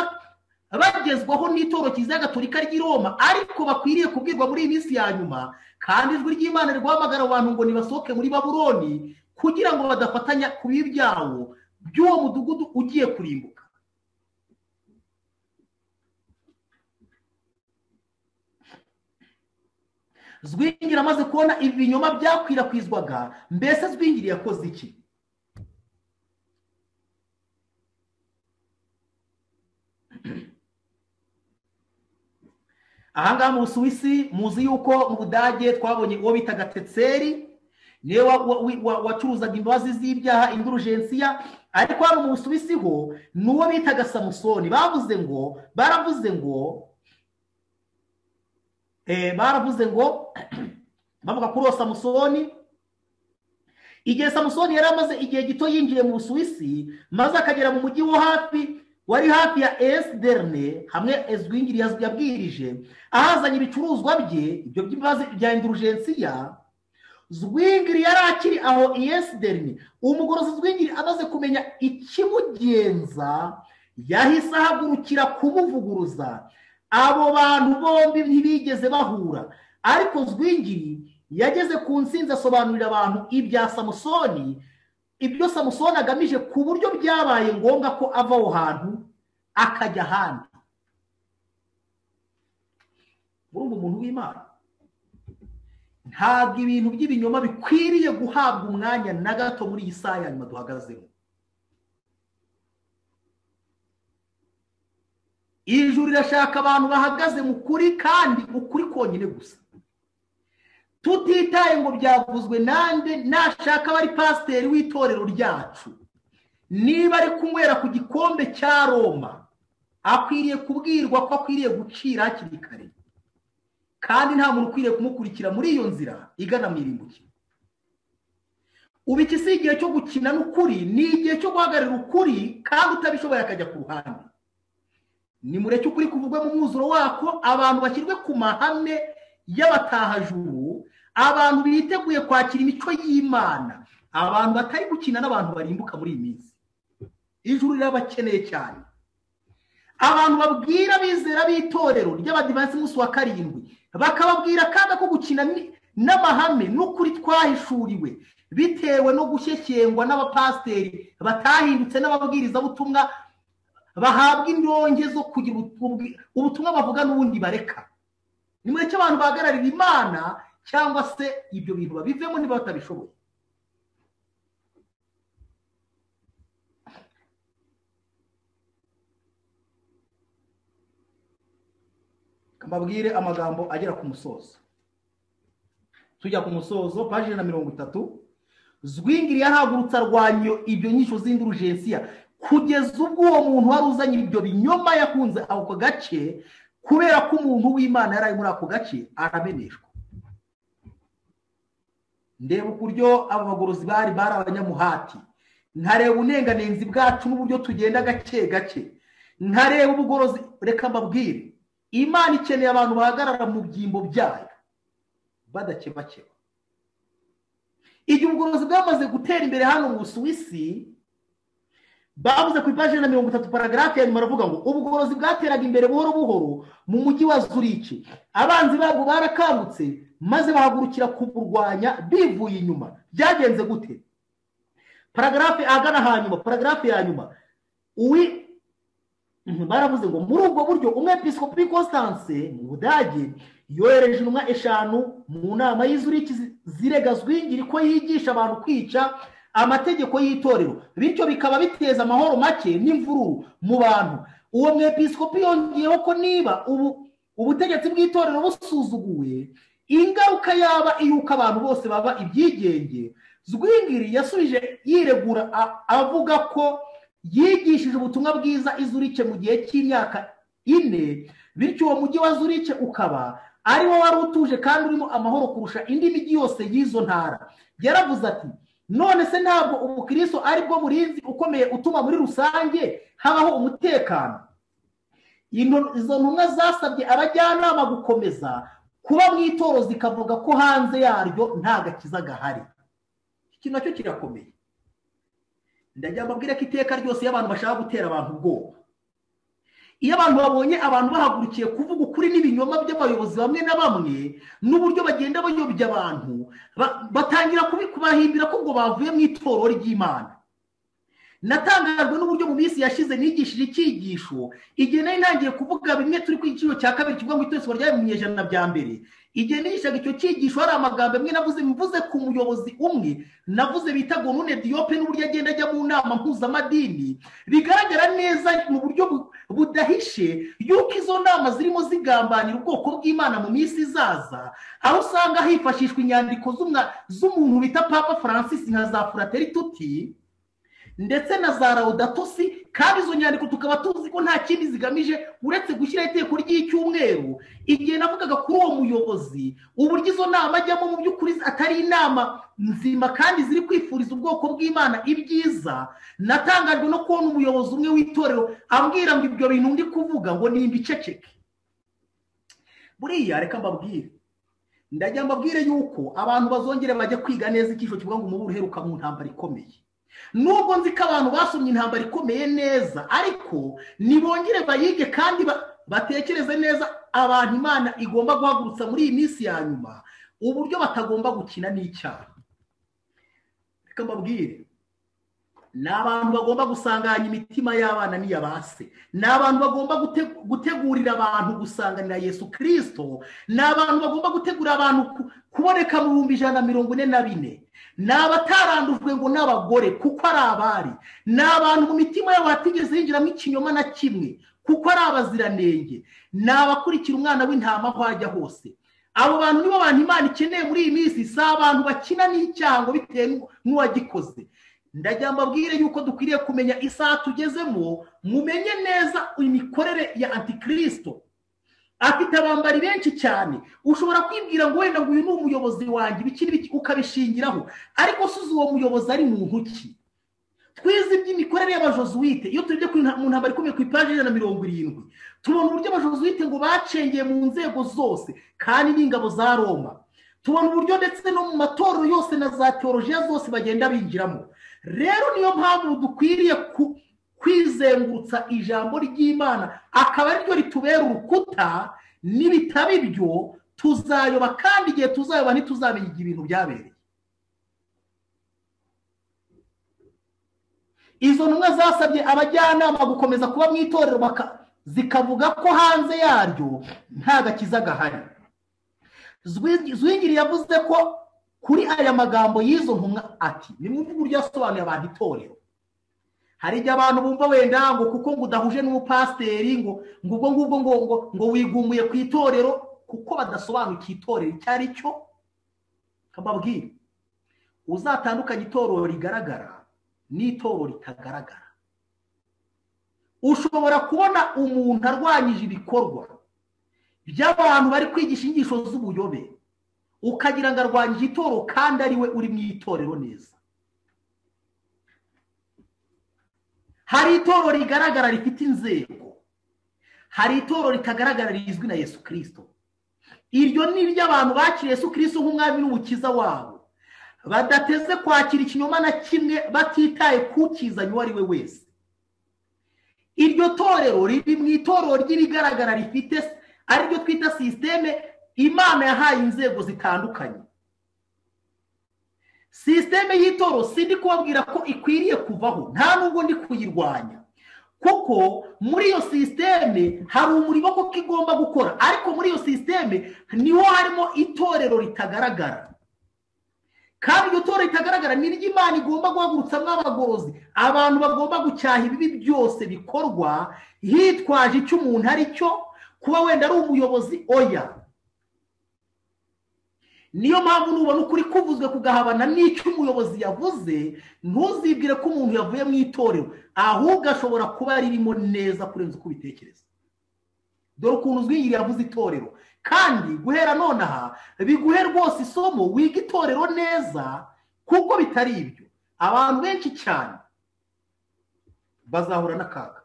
[SPEAKER 2] bagezwaho n'itoro Kiliziya Gatolika ry'i Roma, ariko bakwiriye kubwirwa muri iyi minsi ya nyuma. Kandi ijwi ry'Imana riguhamagara abantu ngo nibasohoke muri Babuloni kugira ngo badafatanya ku bibi byawo by'uwo mudugudu ugiye kurimbuka. Zwingli amaze kubona ibinyoma byakwirakwizwaga, mbese Zwingli yakoze iki? Ahangaha mu Busuwisi muzi yuko mu Budage twabonye uwo bitaga Tetzeri, niwe wacuruzaga imbabazi z'ibyaha indulgensiya. Ariko hano mu Busuwisi ho n'uwo bitaga Samusoni. Baravuze ngo bavuga kuri uwo Samusoni. Igihe Samusoni yari amaze igihe gito yinjiye mu Busuwisi, maze akagera mu mujyi wari hafi ya Esderne, hamwe Zwingli yabwirije ahazanye ibicuruzwa bye ibyo by'imbabazi bya indulgensiya. Zwingli yari akiri aho Esderne. Umugorozi Zwingli amaze kumenya ikimugenza, yahise ahagurukira kumuvuguruza. Abo bantu bombi ntibigeze bahura, ariko Zwingli yageze ku nsinzi asobanurira abantu ibya Samusoni, ibyo Samusoni agamije, ku buryo byabaye ngombwa ko ava aho hantu akajya ahandi. Urumva umuntu w'Imana, ntabwo ibintu by'ibinyoma bikwiriye guhabwa umwanya na gato muri iyi saa ya nyuma duhagazemo. ijuru rirashaka abantu bahagaze mu kuri kandi ukuri konyine gusa, tutitaye ngo byavuzwe nande. Nashaka abari pasiteri w'itorero ryacu, niba ari kunywera ku gikombe cya Roma, akwiriye kubwirwa ko akwiriye gucira hakiri kare, kandi nta muntu ukwiriye kumukurikira muri iyo nzira igana mu irimbukiro. Ubu iki si igihe cyo gukina n'ukuri, ni igihe cyo guhagararira ukuri, kandi utabishoboye akajya ku ruhande. Nimureke ukuri kuvugwa mu mwuzuro wako, abantu bashyirwe ku mahame y'abatahajuru, abantu biteguye kwakira imico y'Imana, abantu batari gukina n'abantu barimbuka muri iyi minsi. Ijuru rirabakeneye cyane. Abantu babwira bizera b'itorero ry'Abadivansi munsi wa karindwi, bakababwira akaga ko gukina n'amahame n'ukuri twahishuriwe, bitewe no gushyeshyengwa n'abapasiteri batahindutse n'ababwirizabutumwa bahabwa indonke zo kugira ubutumwa bavuga n'ubundi bareka. Nimureke abantu bahagararira Imana, cyangwa se ibyo bintu babivemo niba batabishoboye. Mbabwire amagambo agera ku musozo. Tujya ku musozo, paji na 30. Zwingli yahagurutse arwanya ibyo nyisho z'indurugensiya, kugeza ubwo uwo muntu wari uzanye ibyo binyoma yakunze ako gace, kubera ko umuntu w'Imana yari muri ako gace arameneshwa. Ndeba uburyo aba bagorozi bari abanyamuhati, nkareba unenganenzi bwacu n'uburyo tugenda gake gake, nkareba ubugorozi. Reka mbabwire, Imana ikeneye abantu bahagarara mu byimbo byayo badakebakeba. Igihe ubugorozi bwamaze gutera imbere hano mu Busuwisi, bavuze ku ipaji na 30 paragrafi ya nyuma baravuga ngo ubugorozi bwateraga imbere buhoro buhoro mu mujyi wa Zurich. Abanzi babo barakangutse maze bahagurukira kuburwanya bivuye inyuma. Byagenze gute? Paragrafi agana hanyuma, paragrafi ya nyuma, baravuze ngo muri ubwo buryo umwepiskopi Constance mu Budage yohereje intumwa 5 mu nama y'Izurich zirega Zwingli ko yigisha abantu kwica amategeko y'itorero, bityo bikaba biteza amahoro make n'imvururu mu bantu. Uwo mwepiskopi yongeyeho ko niba ubutegetsi bw'itorero busuzuguwe, ingaruka yaba iyuko abantu bose baba ibyigenge. Zwingli yasubije yiregura avuga ko yigishije ubutumwa bwiza Izurich mu gihe cy'imyaka 4, bityo uwo mujyi wa Zurich ukaba ari wo wari utuje kandi urimo amahoro kurusha indi mijyi yose y'izo ntara. Yaravuze ati, none se ntabwo ubukristo ari bwo burinzi ukomeye utuma muri rusange habaho umutekano? Izo ntumwa zasabye abajyanama gukomeza kuba mu itoro, zikavuga ko hanze yaryo nta gakiza gahari. Iki nacyo kirakomeye. Ndajya mbabwira ko iteka ryose y'abantu bashaka gutera abantu ubwoba, iyo abantu babonye abantu bahagurukiye kuvuga ukuri n'ibinyoma by'abayobozi bamwe na bamwe n'uburyo bagenda bayobya abantu, batangira kubahimbira ko ngo bavuye mu itorero ry'Imana. Natangajwe n'uburyo mu minsi yashize nigishije icyigisho, igihe nari ntangiye kuvuga bimwe turi ku giciro cya kabiri kivuga ngo itorero ryayo mu binyejana bya mbere. Igihe nigishaga icyo cyigisho hari amagambo amwe mvuze ku muyobozi umwe navuze bita Gonune Diope, n'uburyo agenda ajya mu nama mpuzamadini, bigaragara neza mu buryo budahishe yuko izo nama zirimo zigambanira ubwoko bw'Imana mu minsi izaza, aho usanga hifashishwa inyandiko z'umuntu bita Papa Francis nka za Fratelli Tutti ndetse na za Laudato Si, kandi izo nyandiko tukaba tuzi ko nta kindi zigamije uretse gushyira iteko ry'icyumweru. Igihe navugaga kuri uwo muyobozi uburyo izo nama ajyamo mu by'ukuri atari inama nzima kandi ziri kwifuriza ubwoko bw'Imana ibyiza, natangajwe no kubona umuyobozi umwe w'itorero ambwira ngo ibyo bintu ndi kuvuga ngo ni imbiceceke. Buriya reka mbabwire, ndajya mbabwire yuko abantu bazongere bajye kwiga neza icyisho kivuga ngo umuburo uheruka mu ntambara ikomeye. Nubwo nzi ko abantu basomye intambara ikomeye neza, ariko nibongere bayige kandi batekereze neza abantu Imana igomba guhagurutsa muri iyi minsi ya nyuma, uburyo batagomba gukina n'icyaha. Reka mbabwire, ni abantu bagomba gusanganya imitima y'abana n'iyabase, ni abantu bagomba gutegurira abantu gusanganira Yesu Kristo, ni abantu bagomba gutegurira abantu kuboneka mu 144. Ni abatarandujwe ngo n'abagore kuko ari abari, ni abantu mu mitima yabo hatigeze hinjiramo ikinyoma na kimwe, kuko ari abaziranenge, ni abakurikira umwana w'intama aho ajya hose. Abo bantu nibo bantu Imana ikeneye muri iyi minsi, si abantu bakina n'icyaha ngo bitewe n'uwagikoze. Ndagira mbabwire yuko dukwiriye kumenya isaha tugezemo, mumenye neza imikorere ya Antikristo. Afite abambari benshi cyane, ushobora kwibwira ngo wenda ngo uyu ni umuyobozi wanjye bikiri ukabishingiraho, ariko suzi uwo muyobozi ari muntu ki? Twize iby'imikorere y'abajosuite, iyo tujye mu ntambara ikomeye ku ipaji 170, tubona uburyo abajosuite ngo bacengeye mu nzego zose kandi n'ingabo za Roma. Tubona uburyo ndetse no mu matorero yose na za teolojiya zose bagenda binjiramo. Rero niyo mpamvu dukwiriye kwizengurutsa ijambo ry'Imana, akaba ariryo ritubera urukuta. Nibitaba ibyo tuzayoba, kandi igihe tuzayoba ntituzamenya ibintu byabereye. Izo ntumwa zasabye abajyanama gukomeza kuba mu itorero, zikavuga ko hanze yaryo nta gakiza gahari. Zwingli yavuze ko kuri aya magambo y'izo ntumwa ati, nimwumve uburyo yasobanuye abantu itorero. Hari igihe abantu bumva wenda ngo kuko ngo udahuje n'umupasiteri ngo ubwo ngubwo ngo wigumuye ku itorero, kuko badasobanukiye itorero icyo ari cyo. Kababwira, uzatandukanye itorero rigaragara n'itorero ritagaragara. Ushobora kubona umuntu arwanyije ibikorwa by'abantu bari kwigisha inyigisho z'ubuyobe, ukagira ngo arwanyije itorero kandi ari we uri mu itorero neza. Hari itorero rigaragara rifite inzego, hari itorero ritagaragara rizwi na Yesu Kristo. Iryo ni iry'abantu bakiriye Yesu Kristo nk'umwami n'umukiza wabo, badateze kwakira ikinyoma na kimwe, batitaye kukizanye uwo ari we wese. Iryo torero riri mu itorero ry'ibigaragara rifite ariryo twita systeme Imana yahaye inzego zitandukanye. Systeme y'itorero sindi kubabwira ko ikwiriye kuvaho, nta nubwo ndi kuyirwanya, kuko muri iyo systeme hari umurimo ko igomba gukora, ariko muri iyo systeme niho harimo itorero ritagaragara. Kandi iryo torero ritagaragara ni ry'Imana igomba guhagurutsamo abagorozi, abantu bagomba gucyaha ibibi byose bikorwa hitwaje icyo umuntu ari cyo, kuba wenda ari umuyobozi oya. Niyo mpamvu nubona ukuri kuvuzwe kugahabana n'icyo umuyobozi yavuze, ntuzibwire ko umuntu yavuye mu itorero, ahubwo ashobora kuba ririmo neza kurenza uko ubitekereza. Dore ukuntu Zwingli yavuze itorero, kandi guhera nonaha biguhe rwose isomo wiga itorero neza, kuko bitari ibyo abantu benshi cyane bazahura n'akaga.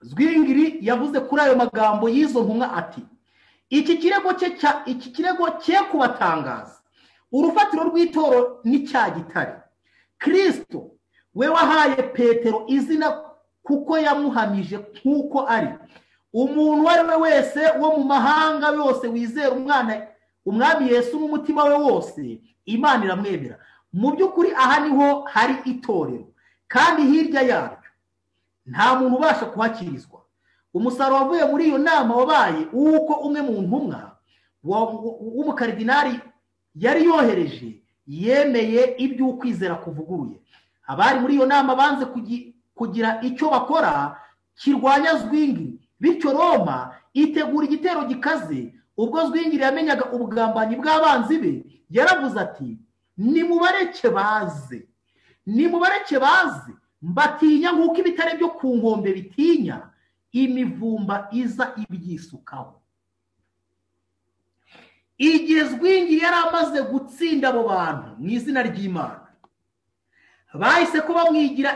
[SPEAKER 2] Zwingli yavuze kuri ayo magambo y'izo ntumwa ati, iki kirego cye kubatangaza, urufatiro rw'itoro ni cya gitare. Kristo we wahaye Petero izina kuko yamuhamije nk'uko ari. Umuntu uwo ari we wese wo mu mahanga yose wizera umwami Yesu n'umutima we wose, Imana iramwemera. Mu by'ukuri aha niho hari itorero, kandi hirya yaryo nta muntu ubasha kuhakirizwa. Umusaruro wavuye muri iyo nama wabaye uko umwe mu ntumwa w'umukaridinari yari yohereje yemeye iby'ukwizera kuvuguruye. Abari muri iyo nama banze kugira icyo bakora kirwanya Zwingli, bityo Roma itegura igitero gikaze. Ubwo Zwingli yamenyaga ubugambanyi bw'abanzi be, yaravuze ati, nimubareke baze, nimubareke baze, mbatinya nk'uko ibitare byo ku nkombe bitinya imivumba iza ibyisukaho. Igihe Zwingli yari amaze gutsinda abo bantu mu izina ry'Imana, bahise ko bamwigira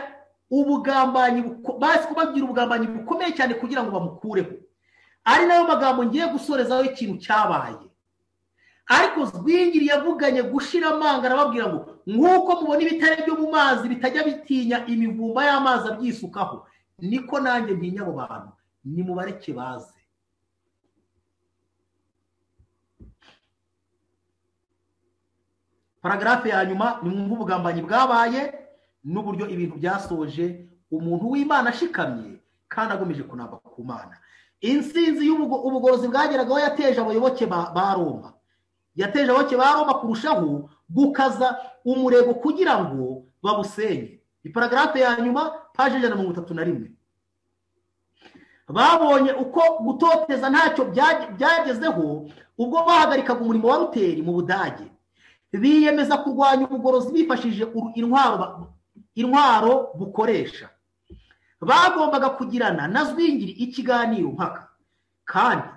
[SPEAKER 2] ubugambanyi, bahise ko bagira ubugambanyi bukomeye cyane kugira ngo bamukureho. Ari nayo magambo ngiye gusorezaho ikintu cyabaye. Ariko Zwingli yavuganye gushira amanga, arababwira ngo nk'uko mubona ibitare byo mu mazi bitajya bitinya imivumba y'amazi abyisukaho, niko nanjye ntinya abo bantu, nimubareke baze. Paragrafe ya nyuma ni mwumva ubugambanyi bwabaye n'uburyo ibintu byasoje umuntu w'Imana ashikamye kandi agomeje kunamba ku Mana. Insinzi y'ubugorozi bwageragaho yateje abayoboke ba Roma, yateje abayoboke ba Roma kurushaho gukaza umurego kugira ngo babusenye. iparagrafe ya nyuma paje 131. babonye uko gutoteza ntacyo byagezeho ubwo bahagarikaga umurimo wa Luteri mu Budage, biyemeza kurwanya ubugorozi bifashishije intwaro bukoresha. Bagombaga kugirana na Zwingli ikiganiro mpaka, kandi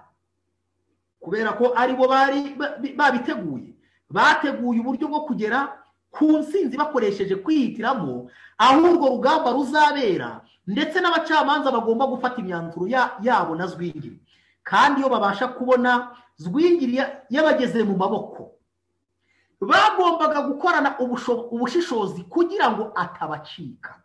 [SPEAKER 2] kubera ko ari bo bari babiteguye, bateguye uburyo bwo kugera ku nsinzi bakoresheje kwihitiramo aho urwo rugamba ruzabera, ndetse n'abacamanza bagomba gufata imyanzuro yabo na Zwingli. Kandi iyo babasha kubona Zwingli yabageze mu maboko, bagombaga gukorana ubushishozi kugira ngo atabacika.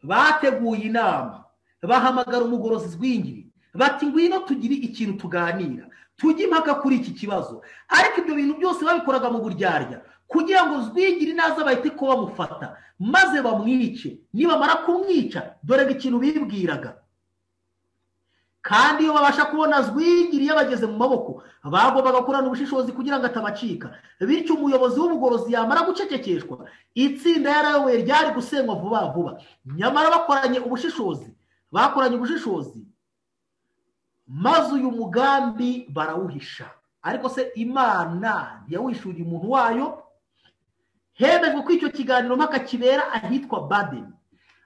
[SPEAKER 2] Bateguye inama, bahamagara umugorozi Zwingli bati ngwino tugire ikintu tuganira, tujye impaka kuri iki kibazo. Ariko ibyo bintu byose babikoraga mu buryarya kugira ngo Zwingli naza bahite ko bamufata maze bamwice. Nibamara kumwica, dore ikintu bibwiraga. Kandi iyo babasha kubona Zwingli yabageze mu maboko, bagombaga gukorana ubushishozi kugira ngo atabacika. Bityo umuyobozi w'ubugorozi yamara gucecekeshwa, itsinda yarayoboye ryari gusenywa vuba vuba. Nyamara bakoranye ubushishozi maze uyu mugambi barawuhisha. Ariko se Imana ntiyawishuriye umuntu wayo? Hemejwe ko icyo kiganiro mpaka kibera ahitwa Baden,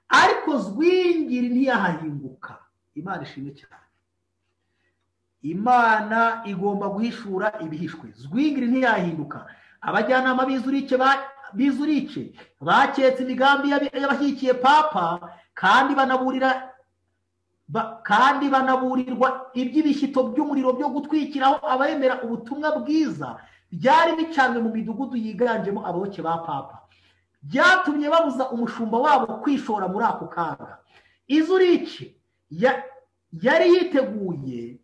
[SPEAKER 2] ariko Zwingli ntiyahahinguka. Imana ishimwe cyane. Imana igomba guhishura ibihishwe. Zwingli ntiyahinduka. Abajyanama b'Izurice baketse imigambi y'abashyigikiye papa, kandi banaburirwa iby'ibishyito by'umuriro byo gutwikiraho abemera ubutumwa bwiza byari bicanwe mu midugudu yiganjemo abayoboke ba papa. Byatumye babuza umushumba wabo kwishora muri ako kaga. Izurice yari yiteguye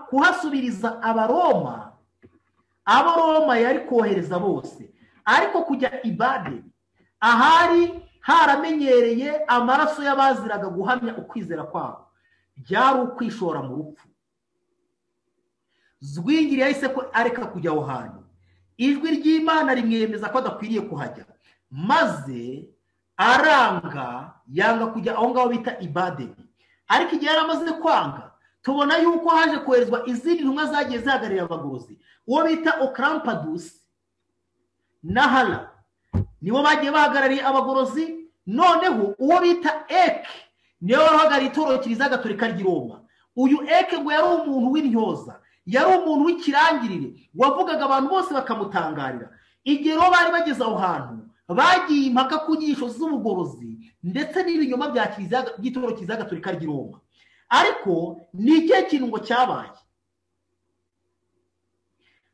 [SPEAKER 2] kuhasubiriza Abaroma. Abaroma yari kohereza bose, ariko kujya i Baden ahari haramenyereye amaraso y'abaziraga guhamya ukwizera kwabo, byari ukwishora mu rupfu. Zwingli yahise ko areka kujya aho hantu. Ijwi ry'Imana rimwemeza ko adakwiriye kuhajya, maze yanga kujya aho ngaho bita i Baden. Ariko igihe yaramaze kwanga, tubona yuko haje koherezwa izindi ntumwa zagiye zihagararira abagorozi. Uwo bita Ocampadus na Hala nibo bagiye bahagarariye abagorozi. Noneho uwo bita Eke niwe wahagarariye itorero Kiliziya Gatolika ry'i Roma. Uyu Eke ngo yari umuntu w'intyoza, yari umuntu w'ikirangirire, wavugaga abantu bose bakamutangarira. Igihe rero bari bageze aho hantu, bagiye impaka ku nyigisho z'ubugorozi ndetse n'ibinyoma by'itorero Kiliziya Gatolika ry'i Roma. Ariko ni ikihe kintu ngo cyabaye?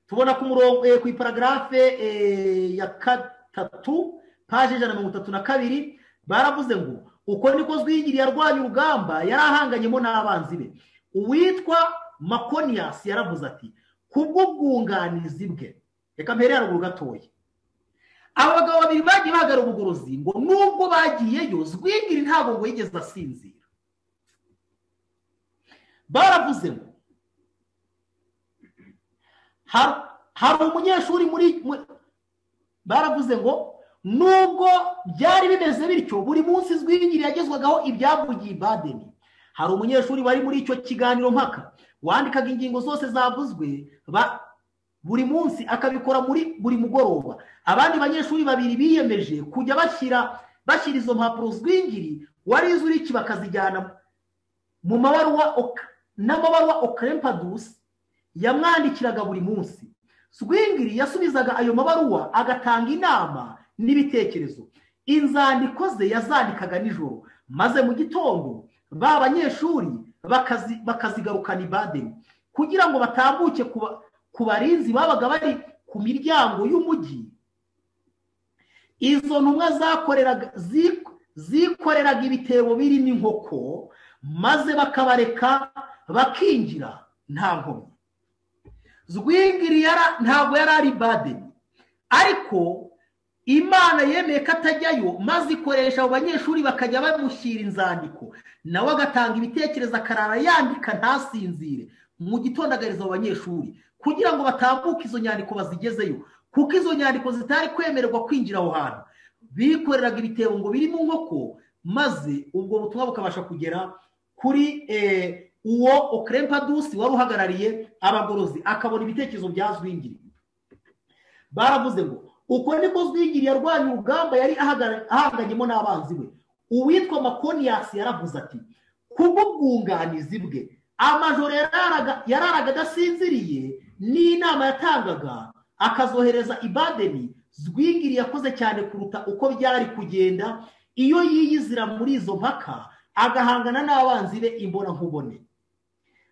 [SPEAKER 2] Tubona ku murongo ku iparagrafe ya 3 paje 132 baravuze ngo uko niko Zwingli yarwanya urugamba yari ahanganyemo n'abanzi be. Uwitwa Maconius yaravuze ati kubw'ubwunganizi bwe. Reka mpere haruguru gatoya. Abagabo babiri bagiye bahagarara ubugorozi ngo nubwo bagiyeyo Zwingli ntabwo ngo yigeze asinzira. Baravuze ngo hari umunyeshuri baravuze ngo nubwo byari bimeze bityo, buri munsi Zwingli yagezwagaho ibyavugiye i Baden. Hari umunyeshuri wari muri icyo kiganiro mpaka wandikaga ingingo zose zavuzwe buri munsi, akabikora buri mugoroba. Abandi banyeshuri babiri biyemeje kujya bashyira izo mpapuro Zwingli wari Izurice bakazijyana mu n'amabaruwa Ocampadus yamwandikiraga buri munsi. Zwingli yasubizaga ayo mabaruwa, agatanga inama n'ibitekerezo. Inzandiko ze yazandikaga nijoro, maze mu gitondo ba banyeshuri bakazigarukana i Baden kugira ngo batambuke ku barinzi babaga bari ku miryango y'umujyi. Izo ntumwa zikoreraga ibitebo birimo inkoko, maze bakabareka bakinjira nta nkomyi. Zwingli ntabwo yari ari Baden, ariko Imana yemeye ko atajyayo, maze ikoresha abo banyeshuri bakajya bamushyira inzandiko, nawe agatanga ibitekerezo, akarara yandika ntasinzire. Mu gitondo agaheza abo banyeshuri kugira ngo batambuke izo nyandiko bazigezeyo, kuko izo nyandiko zitari kwemererwa kwinjira aho hantu. bikoreraga ibitebo ngo biri mu nkoko, maze ubwo butumwa bukabasha kugera kuri uwo Okrempadus wari uhagarariye abagorozi, akabona ibitekerezo bya Zwingli. Baravuze ngo uko niko Zwingli yarwanya urugamba yari ahanganyemo n'abanzi be. Uwitwa Maconius yaravuze ati kubw'ubwunganizi bwe amajoro yararaga adasinziriye n'inama yatangaga akazohereza i Baden, Zwingli yakoze cyane kuruta uko byari kugenda iyo yiyizira muri izo mpaka agahangana n'abanzi be imbona nkubone.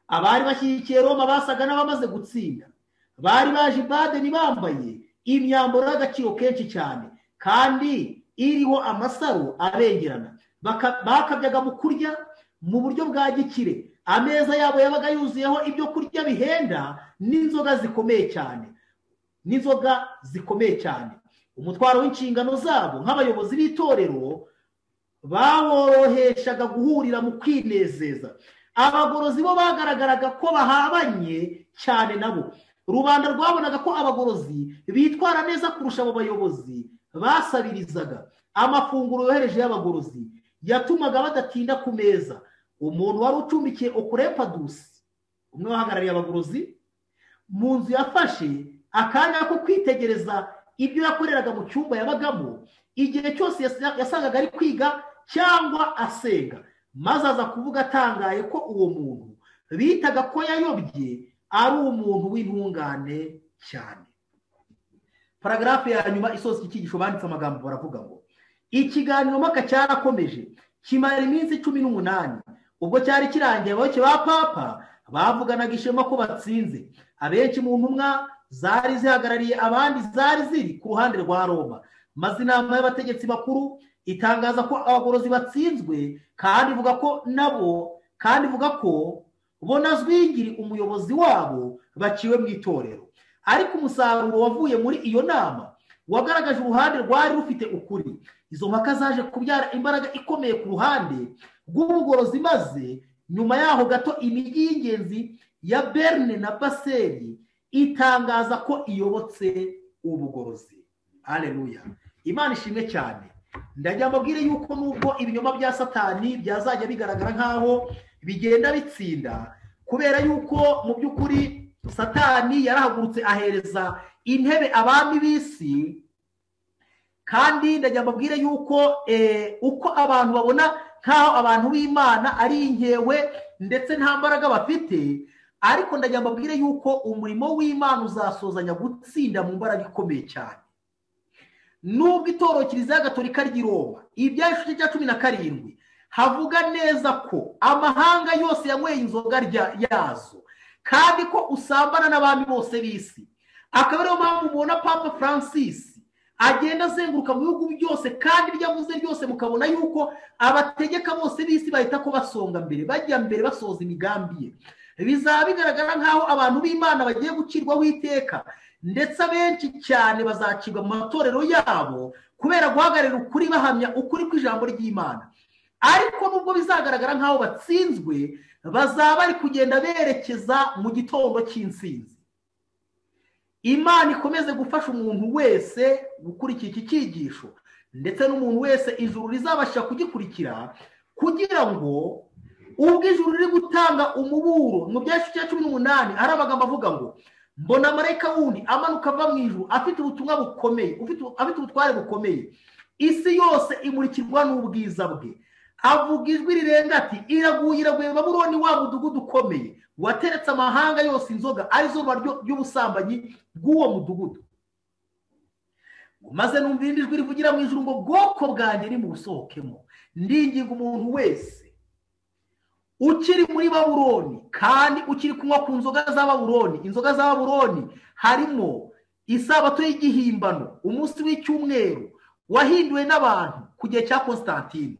[SPEAKER 2] Abari bashyigikiye Roma basaga n'abamaze gutsinda, bari baje i Baden bambaye imyambaro y'agaciro kenshi cyane kandi iriho amasaro abengerana. Bakabyaga mu kurya mu buryo bwa gikire, ameza yabo yabaga yuzuyeho ibyo kurya bihenda n'inzoga zikomeye cyane. Umutwaro w'inshingano zabo nk'abayobozi b'itorero baworoheshaga guhurira mu kwinezeza. Abagorozi bo bagaragaraga ko bahabanye cyane nabo. Rubanda rwabonaga ko abagorozi bitwara neza kurusha abo bayobozi basabirizaga. Amafunguro yohereje y'abagorozi yatumaga badatinda ku meza. Umuntu wari ucumbikiye Okrempadus, umwe wahagarariye abagorozi, mu nzu yafashe akanya ko kwitegereza ibyo yakoreraga mu cyumba yabagamo igihe cyose yasangaga ari kwiga cyangwa asenga, maze aza kuvuga atangaye ko uwo muntu bitaga ko yayobye ari umuntu w'intungane cyane. Paragrafu ya nyuma isoza iki cyigisho banditse amagambo baravuga ngo ikiganiro mpaka cyarakomeje kimara iminsi 18. Ubwo cyari kirangiye abayoboke ba papa bavuganaga ishema ko batsinze. Abenshi mu ntumwa zari zihagarariye abandi zari ziri ku ruhande rwa Roma, maze inama y'abategetsi bakuru itangaza ko abagorozi batsinzwe kandi ivuga ko bona Zwingli umuyobozi wabo baciwe mu itorero. Ariko umusaruro wavuye muri iyo nama wagaragaje uruhande rwari rufite ukuri. Izo mpaka zaje kubyara imbaraga ikomeye ku ruhande rw'ubugorozi, maze nyuma yaho gato imijyi y'ingenzi ya Berne na Basel itangaza ko iyobotse ubugorozi. Haleluya, Imana ishimwe cyane. Ndajya mbabwire yuko nubwo ibinyoma bya Satani byazajya bigaragara nkaho bigenda bitsinda, kubera yuko mu by'ukuri Satani yarahagurutse ahereza intebe abami b'isi, kandi ndajya mbabwire yuko uko abantu babona nkaho abantu b'Imana ari inkewe ndetse nta mbaraga bafite, ariko ndajya mbabwire yuko umurimo w'Imana uzasozanya gutsinda mu mbaraga ikomeye cyane. Nubwo itorero Kiliziya Gatolika ry'i Roma ibyashuke cya 17 havuga neza ko amahanga yose yanyweye inzoga yazo kandi ko usambana n'abami bose b'isi, akaba ariyo mpamvu mubona Papa Francis agenda azenguruka mu bihugu byose, kandi ibyo avuze byose mukabona yuko abategeka bose b'isi bahita ko basonga mbere, bajya mbere basoza imigambi ye. Bizaba bigaragara nkaho abantu b'Imana bagiye gucirwaho iteka, ndetse abenshi cyane bazacibwa mu matorero yabo kubera guhagararira ukuri, bahamya ukuri kw'ijambo ry'Imana. Ariko nubwo bizagaragara nkaho batsinzwe, bazaba bari kugenda berekeza mu gitondo cy'intsinzi. Imana ikomeze gufasha umuntu wese gukurikira iki cyigisho, ndetse n'umuntu wese ijuru rizabasha kugikurikira, kugira ngo ubwo ijuru riri gutanga umuburo mu byashuke cya 18 hari amagambo avuga ngo mbona marayika wundi amanuka ava mu ijuru afite ubutumwa bukomeye, afite ubutware bukomeye. Isi yose imurikirwa n'ubwiza bwe. Avuga ijwi rirenga ati iraguye Babuloni, wa mudugudu ukomeye wateretse amahanga yose inzoga, arizo ry'ubusambanyi bw'uwo mudugudu. Maze numva irindi jwi rivugira mu ijuru ngo bwoko bwanjye ni musohokemo. Ndinginga umuntu wese ukiri muri Babuloni kandi ukiri kunywa ku nzoga za Babuloni. Inzoga za Babuloni harimo isabato y'igihimbano, umunsi w'icyumweru wahinduwe n'abantu ku gihe cya Constantine.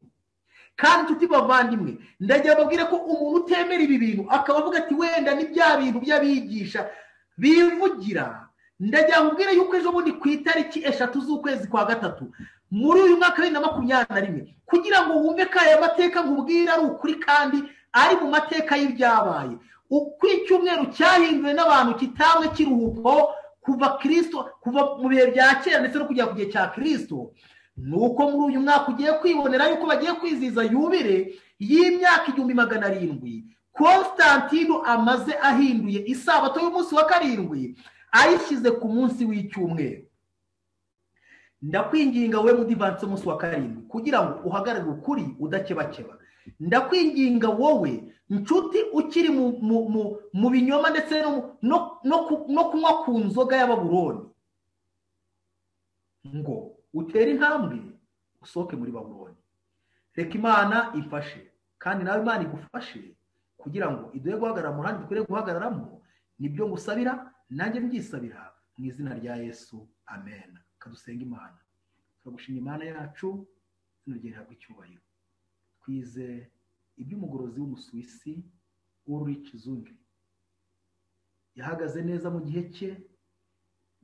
[SPEAKER 2] Kandi tuti bavandimwe, ndagira babwire ko umuntu utemera ibi bintu akaba avuga ati wenda ni bya bintu by'abigisha bivugira, ndagira nkubwire yuko ejo bundi ku itariki 3 z'ukwezi kwa gatatu muri uyu mwaka wa 2021, kugira ngo wumve ko aya mateka nkubwira ari ukuri kandi ari mu mateka y'ibyabaye, uko icyumweru cyahinduwe n'abantu kitamwe kiruhuko kuva mu bihe bya kera ndetse no kujya ku gihe cya Kristo, nuko muri uyu mwaka ugiye kwibonera yuko bagiye kwizihiza yubile y'imyaka 700 Konstantino amaze ahinduye isabato y'umunsi wa karindwi ayishyize ku munsi w'icyumweru. Ndakwinginga we mudivanse umunsi wa karindwi kugira ngo uhagarare ukuri udakebakeba. Ndakwinginga wowe inshuti ukiri mu binyoma ndetse no kunywa ku nzoga y'Ababuloni, ngo utere intambwe usohoke muri Babuloni. Reka Imana ifashe kandi nawe Imana igufashe kugira ngo iduhe guhagarara mu ruhande dukwiriye guhagararamo. Nibyo ngusabira nanjye mbyisabira mu izina rya Yesu, amen. Kadusenga Imana. Turagushimira Imana yacu, izina ryawe rihabwe icyubahiro. Twize iby'umugorozi w'Umusuwisi Ulrich Zwingli. Yahagaze neza mu gihe cye,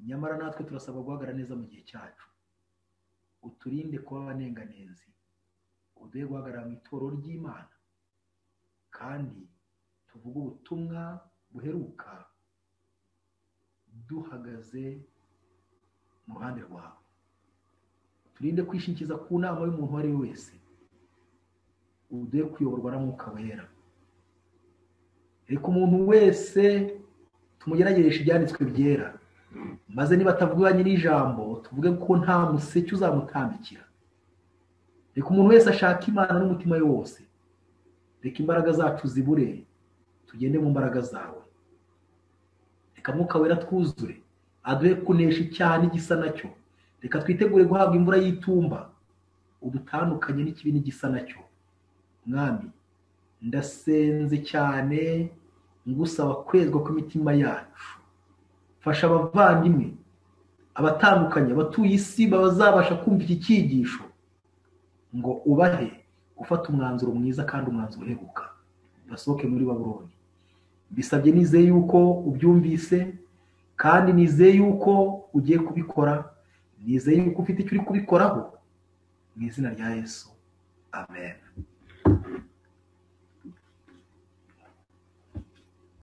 [SPEAKER 2] nyamara natwe turasabwa guhagarara neza mu gihe cyacu. Uturinde kuba abanenganenzi, uduhe guhagarara mu itorero ry'Imana kandi tuvuge ubutumwa buheruka duhagaze mu ruhande rwawe. Turinde kwishingiza ku nama y'umuntu uwo ari we wese, uduhe kuyoborwa na Mwuka Wera. Reka umuntu wese tumugerageresha ibyanditswe byera, maze niba atavuganye n'ijambo tuvuge ko nta museke uzamutambikira. Reka umuntu wese ashaka Imana n'umutima we wose. Reka imbaraga zacu zibure, tugende mu mbaraga zawe. Reka Mwuka Wera twuzure, aduhe kunesha icyaha n'igisa nacyo. Reka twitegure guhabwa imvura y'itumba, udutandukanye n'ikibi n'igisa nacyo. Mwami, ndasenze cyane ngusaba kwezwa kw'imitima yacu. Fasha abavandimwe, abatandukanye, abatuye isi bazabasha kumva iki cyigisho, ngo ubahe gufata umwanzuro mwiza kandi umwanzuro uheruka, basohoke muri Babuloni. Bisabye nizeye yuko ubyumvise kandi nizeye yuko ugiye kubikora, nizeye yuko ufite icyo uri kubikoraho, mu izina rya Yesu, amen.